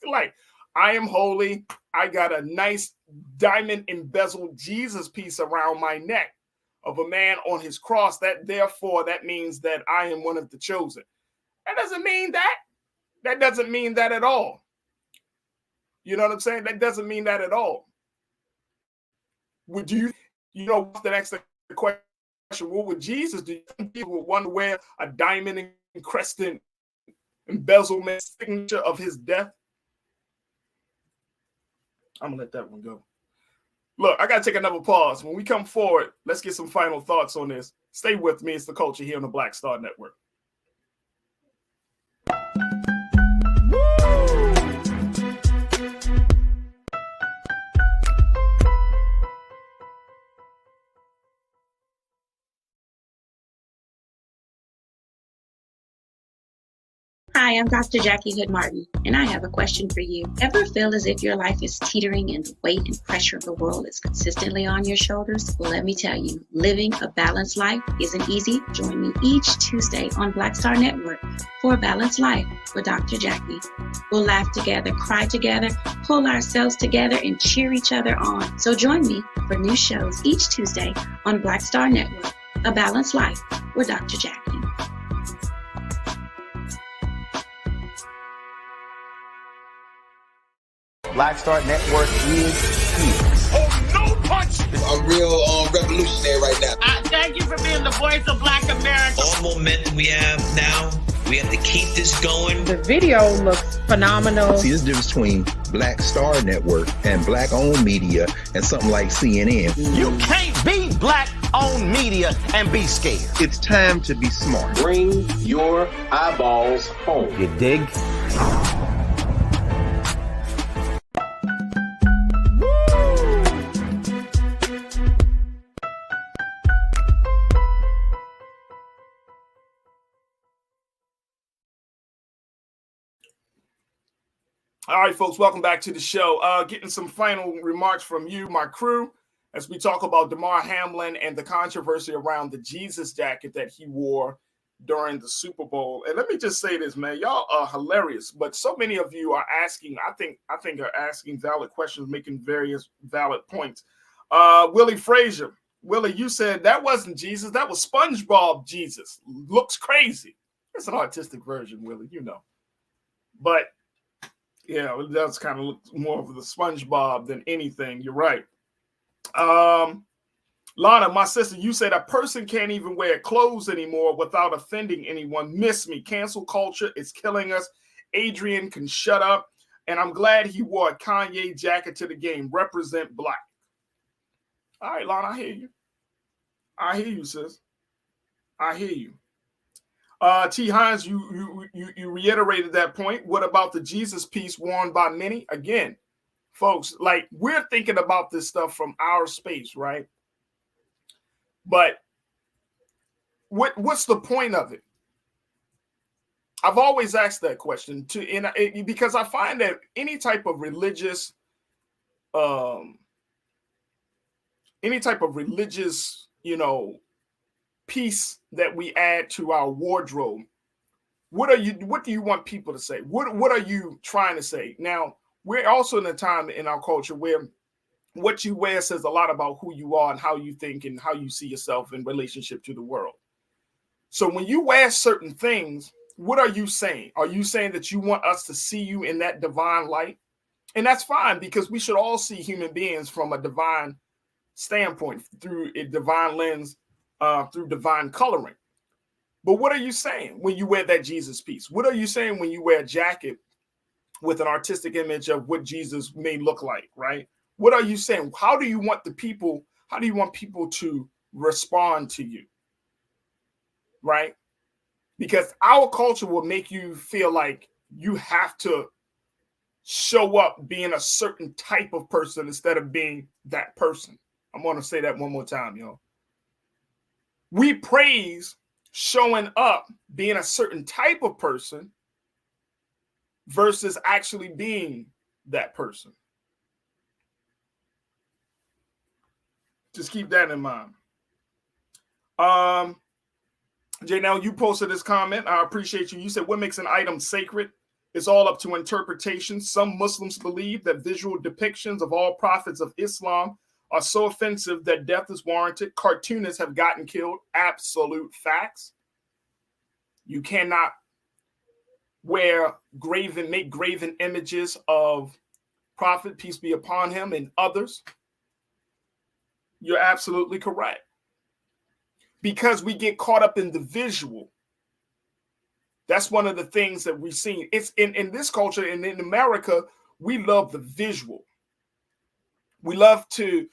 Like, I am holy. I got a nice diamond embezzled Jesus piece around my neck of a man on his cross. That means that I am one of the chosen. That doesn't mean that. That doesn't mean that at all. You know what I'm saying? That doesn't mean that at all. Would you know, the next question, what would Jesus do? People would want to wear a diamond encrusted embezzlement signature of his death? I'm gonna let that one go. Look, I gotta take another pause. When we come forward, let's get some final thoughts on this. Stay with me. It's The Culture here on the Black Star Network. Hi, I'm Dr. Jackie Hood Martin, and I have a question for you. Ever feel as if your life is teetering and the weight and pressure of the world is consistently on your shoulders? Well, let me tell you, living a balanced life isn't easy. Join me each Tuesday on Black Star Network for A Balanced Life with Dr. Jackie. We'll laugh together, cry together, pull ourselves together, and cheer each other on. So join me for new shows each Tuesday on Black Star Network, A Balanced Life with Dr. Jackie. Black Star Network is here. Oh, no punch! I'm real revolutionary right now. Thank you for being the voice of Black America. All momentum we have now, we have to keep this going. The video looks phenomenal. See, there's a difference between Black Star Network and black-owned media and something like CNN. You can't be black-owned media and be scared. It's time to be smart. Bring your eyeballs home. You dig? All right, folks, welcome back to the show. Getting some final remarks from you, my crew, as we talk about Damar Hamlin and the controversy around the Jesus jacket that he wore during the Super Bowl. And let me just say this, man, y'all are hilarious, but so many of you are asking, I think are asking valid questions, making various valid points. Willie Frazier, Willie, you said that wasn't Jesus, that was SpongeBob Jesus. Looks crazy. It's an artistic version, Willie, you know. But yeah, it does kind of look more of the SpongeBob than anything. You're right. Lana, my sister, you said a person can't even wear clothes anymore without offending anyone. Miss me. Cancel culture is killing us. Adrian can shut up. And I'm glad he wore a Kanye jacket to the game. Represent Black. All right, Lana, I hear you. I hear you, sis. I hear you. T. Hines, you reiterated that point. What about the Jesus piece worn by many? Again, folks, like we're thinking about this stuff from our space, right? But what's the point of it? I've always asked that question because I find that any type of religious, piece that we add to our wardrobe, what do you want people to say? What are you trying to say? Now, we're also in a time in our culture where what you wear says a lot about who you are and how you think and how you see yourself in relationship to the world. So when you wear certain things, what are you saying? Are you saying that you want us to see you in that divine light? And that's fine, because we should all see human beings from a divine standpoint, through a divine lens, through divine coloring. But what are you saying when you wear that Jesus piece? What are you saying when you wear a jacket with an artistic image of what Jesus may look like, right? What are you saying? How do you want people to respond to you, right? Because our culture will make you feel like you have to show up being a certain type of person instead of being that person. I'm going to say that one more time, y'all. We praise showing up being a certain type of person versus actually being that person. Just keep that in mind. Jay, now you posted this comment. I appreciate you. You said, what makes an item sacred? It's all up to interpretation. Some Muslims believe that visual depictions of all prophets of Islam are so offensive that death is warranted. Cartoonists have gotten killed. Absolute facts. You cannot make graven images of prophet, peace be upon him, and others. You're absolutely correct. Because we get caught up in the visual. That's one of the things that we've seen. It's in this culture and in America, we love the visual. We love to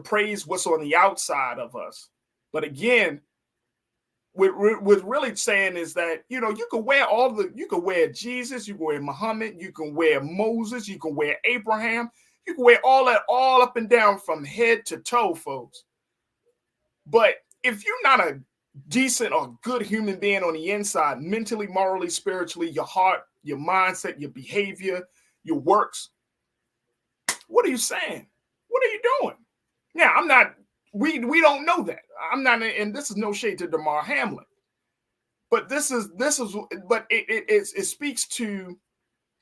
praise what's on the outside of us. But again, what really saying is that, you can wear Jesus, you can wear Muhammad, you can wear Moses, you can wear Abraham, you can wear all that all up and down from head to toe, folks. But if you're not a decent or good human being on the inside, mentally, morally, spiritually, your heart, your mindset, your behavior, your works, what are you saying? What are you doing? Now, I'm not, we don't know that. I'm not, and this is no shade to Damar Hamlin, but but it speaks to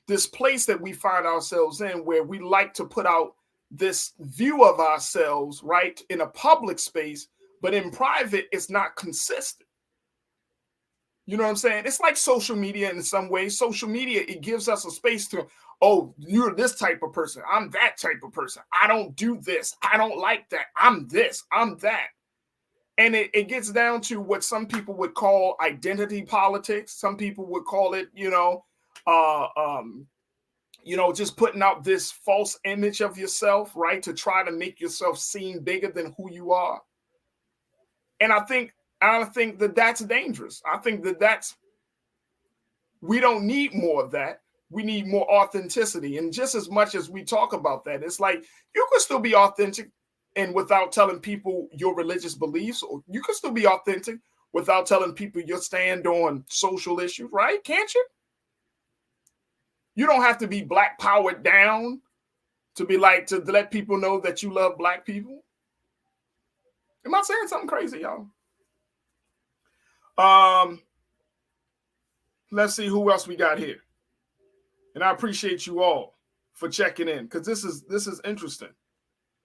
this place that we find ourselves in, where we like to put out this view of ourselves, right, in a public space, but in private, it's not consistent. You know what I'm saying? It's like social media in some ways. Social media, it gives us a space to, oh, you're this type of person. I'm that type of person. I don't do this. I don't like that. I'm this. I'm that. And it gets down to what some people would call identity politics. Some people would call it, just putting out this false image of yourself, right, to try to make yourself seem bigger than who you are. And I think that that's dangerous. I think that we don't need more of that. We need more authenticity. And just as much as we talk about that, it's like you can still be authentic and without telling people your religious beliefs, or you can still be authentic without telling people your stand on social issues, right? Can't you? You don't have to be black powered down to be like, to let people know that you love black people. Am I saying something crazy, y'all? Let's see who else we got here. And I appreciate you all for checking in, because this is interesting.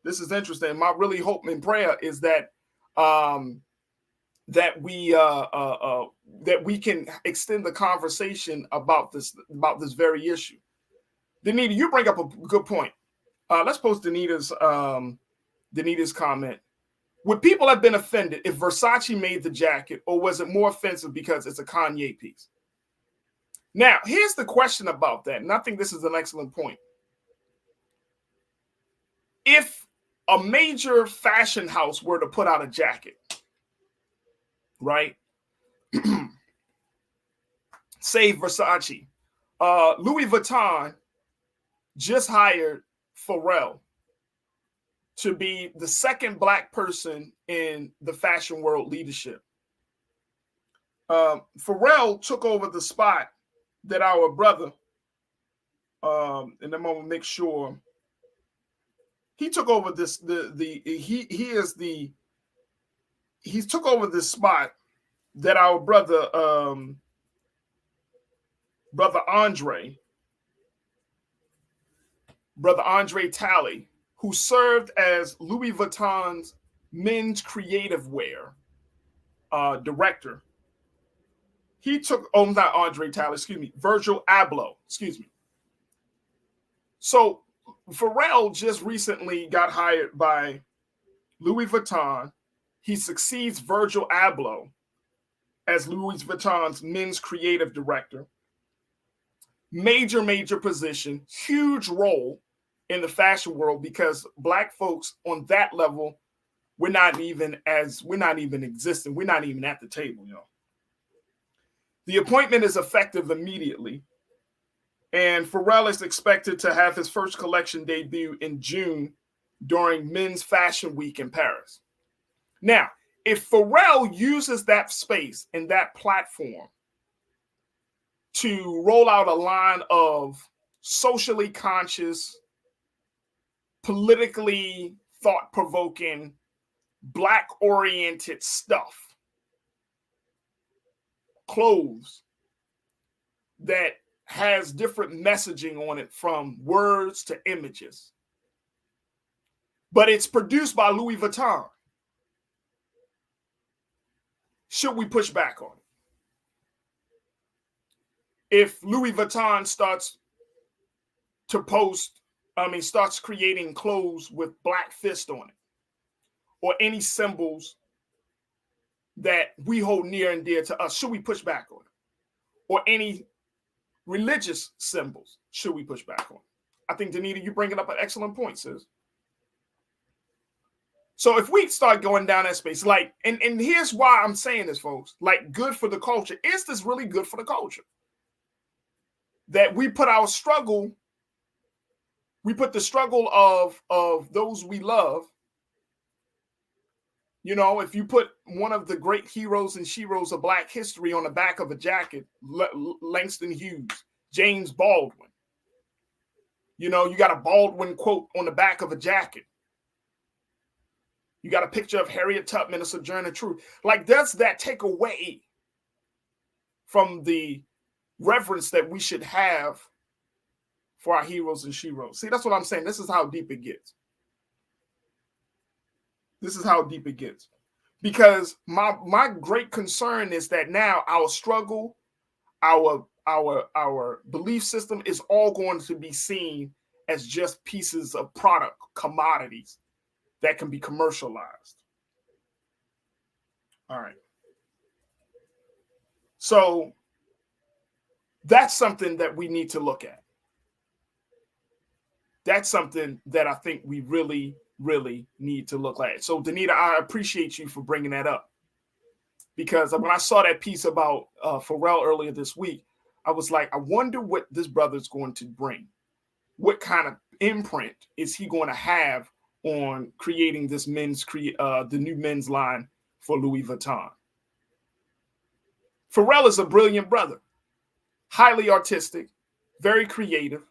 This is interesting. My really hope and prayer is that that we can extend the conversation about this very issue. Danita, you bring up a good point. Let's post Danita's comment. Would people have been offended if Versace made the jacket, or was it more offensive because it's a Kanye piece? Now, here's the question about that, and I think this is an excellent point. If a major fashion house were to put out a jacket, right? Say Versace, Louis Vuitton just hired Pharrell to be the second black person in the fashion world leadership. Pharrell took over the spot that our brother, and I'm gonna make sure he took over this. He took over this spot that our brother Andre Talley, who served as Louis Vuitton's men's creative wear director. He took, not Andre Talley, Virgil Abloh, So Pharrell just recently got hired by Louis Vuitton. He succeeds Virgil Abloh as Louis Vuitton's men's creative director. Major position, huge role in the fashion world, because black folks on that level, we're not even existing. We're not even at the table, The appointment is effective immediately, and Pharrell is expected to have his first collection debut in June during Men's Fashion Week in Paris. Now, if Pharrell uses that space and that platform to roll out a line of socially conscious, politically thought-provoking, black-oriented stuff, clothes that has different messaging on it, from words to images, but it's produced by Louis Vuitton, should we push back on it? If Louis Vuitton starts creating clothes with black fist on it, or any symbols that we hold near and dear to us, should we push back on it? Or any religious symbols, should we push back on it? I think, Danita, you're bringing up an excellent point, sis. So if we start going down that space, like, and here's why I'm saying this, folks, like, good for the culture. Is this really good for the culture? That we put the struggle of those we love You know, if you put one of the great heroes and sheroes of Black history on the back of a jacket, Langston Hughes, James Baldwin, you know, you got a Baldwin quote on the back of a jacket. You got a picture of Harriet Tubman, a Sojourner Truth. Like, does that take away from the reverence that we should have for our heroes and sheroes? See, that's what I'm saying. This is how deep it gets. This is how deep it gets. Because my great concern is that now our struggle, our belief system is all going to be seen as just pieces of product, commodities that can be commercialized. All right. So that's something that we need to look at. That's something that I think we really need to look at. So, Danita, I appreciate you for bringing that up. Because when I saw that piece about Pharrell earlier this week, I was like, I wonder what this brother's going to bring. What kind of imprint is he going to have on creating this the new men's line for Louis Vuitton? Pharrell is a brilliant brother, highly artistic, very creative.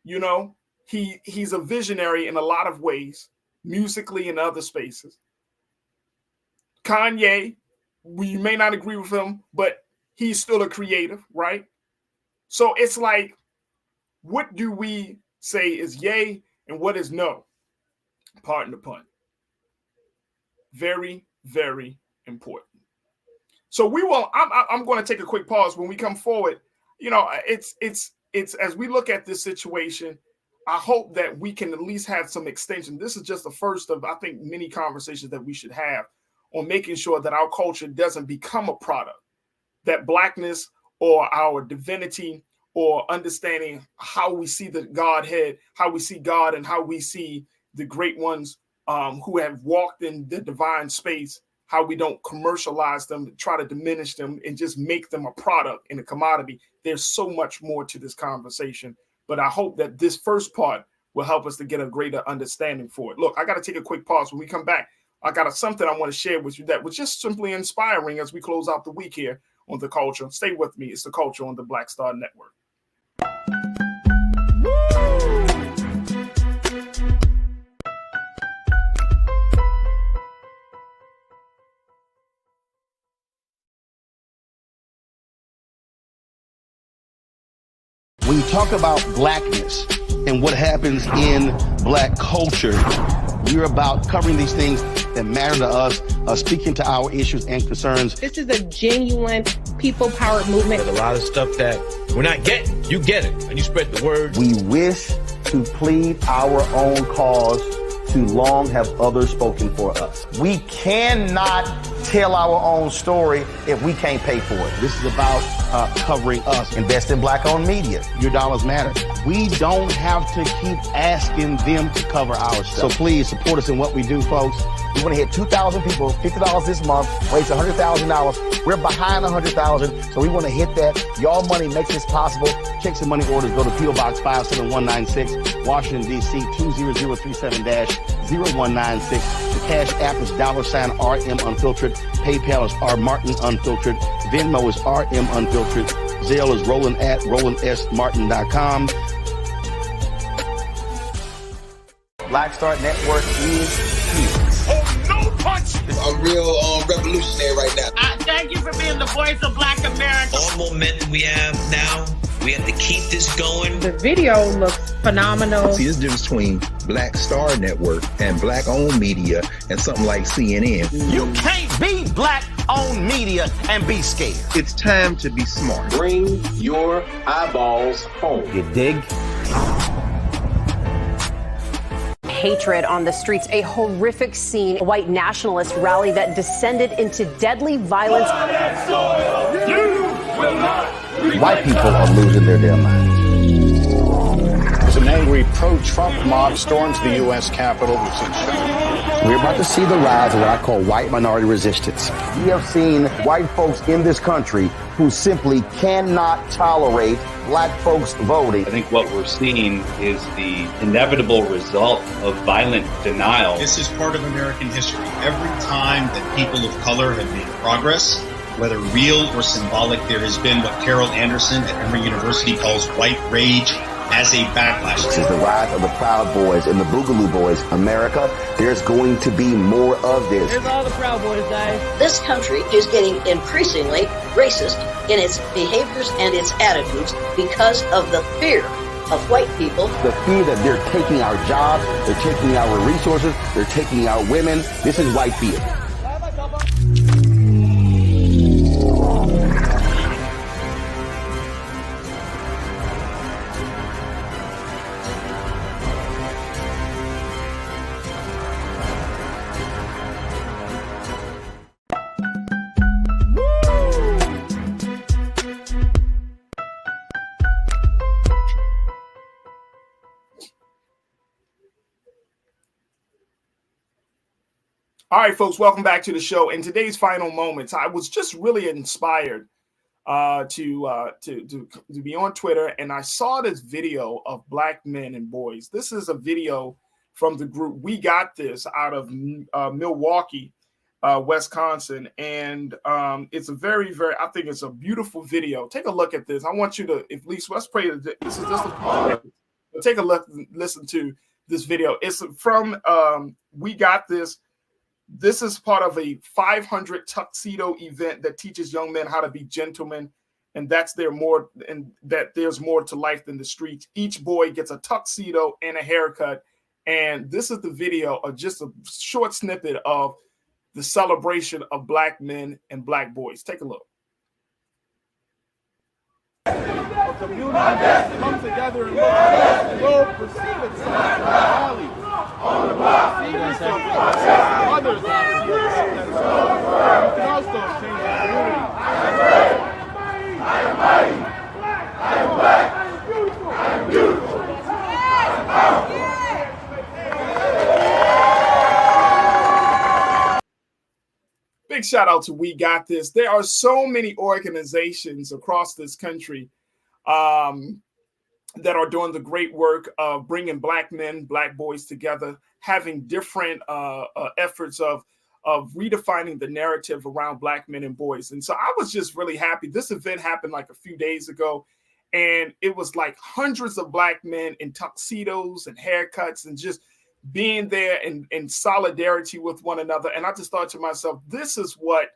You know, he's a visionary in a lot of ways, musically and other spaces. Kanye, we may not agree with him, but he's still a creative, right? So it's like, what do we say is yay and what is no? Pardon the pun. Very, very important. So I'm going to take a quick pause. When we come forward, you know, it's as we look at this situation, I hope that we can at least have some extension. This is just the first of, I think, many conversations that we should have on making sure that our culture doesn't become a product, that Blackness or our divinity or understanding how we see the Godhead, how we see God and how we see the great ones who have walked in the divine space, how we don't commercialize them, try to diminish them and just make them a product and a commodity. There's so much more to this conversation, but I hope that this first part will help us to get a greater understanding for it. Look, I got to take a quick pause. When we come back, I got something I want to share with you that was just simply inspiring as we close out the week here on The Culture. Stay with me. It's The Culture on the Black Star Network. When you talk about blackness and what happens in Black culture, we're about covering these things that matter to us, speaking to our issues and concerns. This is a genuine people-powered movement. There's a lot of stuff that we're not getting. You get it, and you spread the word. We wish to plead our own cause. Too long have others spoken for us. We cannot tell our own story if we can't pay for it. This is about covering us. Invest in Black-owned media. Your dollars matter. We don't have to keep asking them to cover our stuff. So please support us in what we do, folks. We want to hit 2,000 people, $50 this month, raise $100,000. We're behind 100,000, so we want to hit that. Y'all money makes this possible. Checks and money orders go to P.O. Box 57196, Washington, D.C. 20037-0196. The Cash App is $RM Unfiltered. PayPal is R Martin Unfiltered. Venmo is RM Unfiltered. Zelle is Roland@RolandSMartin.com. Black Star Network is here. Oh, no punch! I'm real revolutionary right now. Thank you for being the voice of Black America. All momentum we have now, we have to keep this going. The video looks phenomenal. See, there's a difference between Black Star Network and Black-owned media and something like CNN. You can't be Black-owned media and be scared. It's time to be smart. Bring your eyeballs home. You dig? Hatred on the streets, a horrific scene, a white nationalist rally that descended into deadly violence. White people are losing their damn minds. As an angry pro-Trump mob storms the U.S. Capitol, we've seen We're about to see the rise of what I call white minority resistance. We have seen white folks in this country who simply cannot tolerate black folks voting. I think what we're seeing is the inevitable result of violent denial. This is part of American history. Every time that people of color have made progress, whether real or symbolic, there has been what Carol Anderson at Emory University calls white rage as a backlash. This is the rise of the Proud Boys and the Boogaloo Boys. America, there's going to be more of this. Here's all the Proud Boys, guys. This country is getting increasingly racist in its behaviors and its attitudes because of the fear of white people. The fear that they're taking our jobs, they're taking our resources, they're taking our women. This is white fear. All right, folks, welcome back to the show. In today's final moments, I was just really inspired to be on Twitter, and I saw this video of black men and boys. This is a video from the group We Got This out of Milwaukee, Wisconsin, and it's a very, I think it's a beautiful video. Take a look at this. I want you to, at least, let's pray. This is just take a look, listen to this video. It's from We Got This. This is part of a 500 tuxedo event that teaches young men how to be gentlemen, and that there's more to life than the streets. Each boy gets a tuxedo and a haircut, and this is the video of just a short snippet of the celebration of black men and black boys. Take a look. A community that comes together and will perceive itself as a rally. Perceive itself as others that see it. You can also change the community. I am mighty. I am black. I am beautiful. Big shout out to We Got This. There are so many organizations across this country that are doing the great work of bringing black men, black boys together, having different efforts of redefining the narrative around black men and boys. And so I was just really happy. This event happened like a few days ago, and it was like hundreds of black men in tuxedos and haircuts and just being there in solidarity with one another. And I just thought to myself, this is what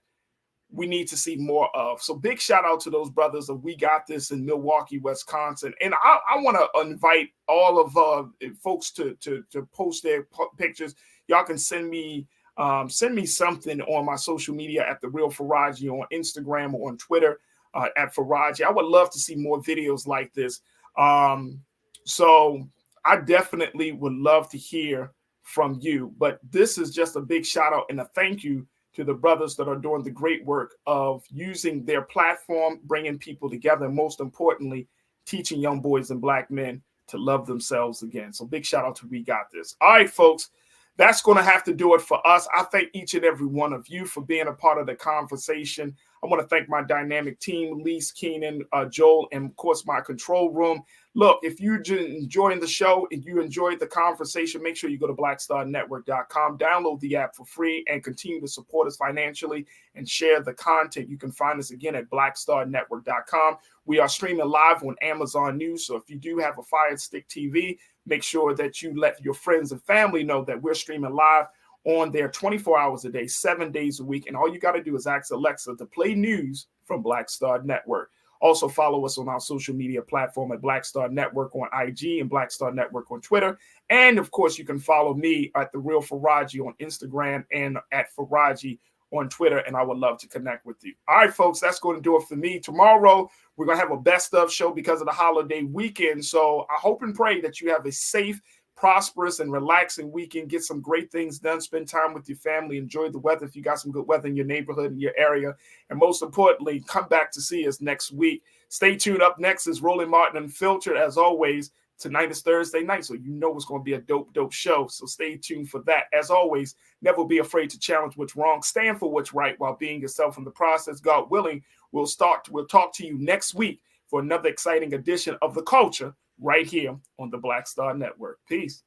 we need to see more of. So big shout out to those brothers of We Got This in Milwaukee, Wisconsin. And I want to invite all of folks to post their pictures. Y'all can send me something on my social media at The Real Farajii on Instagram or on Twitter at Farajii. I would love to see more videos like this. So I definitely would love to hear from you. But this is just a big shout out and a thank you to the brothers that are doing the great work of using their platform, bringing people together, and most importantly, teaching young boys and black men to love themselves again. So big shout out to We Got This. All right, folks, that's going to have to do it for us. I thank each and every one of you for being a part of the conversation. I want to thank my dynamic team, Lise, Keenan, Joel, and of course, my control room. Look, if you're enjoying the show and you enjoyed the conversation, make sure you go to blackstarnetwork.com, download the app for free, and continue to support us financially and share the content. You can find us again at blackstarnetwork.com. We are streaming live on Amazon News, so if you do have a Fire Stick TV, make sure that you let your friends and family know that we're streaming live on there 24 hours a day, 7 days a week. And all you got to do is ask Alexa to play news from Black Star Network. Also follow us on our social media platform at Black Star Network on IG and Black Star Network on Twitter. And of course, you can follow me at The Real Farajii on Instagram and at Farajii on Twitter. And I would love to connect with you. All right, folks, that's going to do it for me. Tomorrow, we're going to have a best of show because of the holiday weekend. So I hope and pray that you have a safe, prosperous, and relaxing weekend. Get some great things done. Spend time with your family. Enjoy the weather if you got some good weather in your neighborhood, in your area. And most importantly, come back to see us next week. Stay tuned. Up next is Roland Martin Unfiltered. As always, Tonight is Thursday night, so you know it's going to be a dope show. So stay tuned for that. As always, never be afraid to challenge what's wrong. Stand for what's right while being yourself in the process. God willing, we'll talk to you next week for another exciting edition of The Culture right here on the Black Star Network. Peace.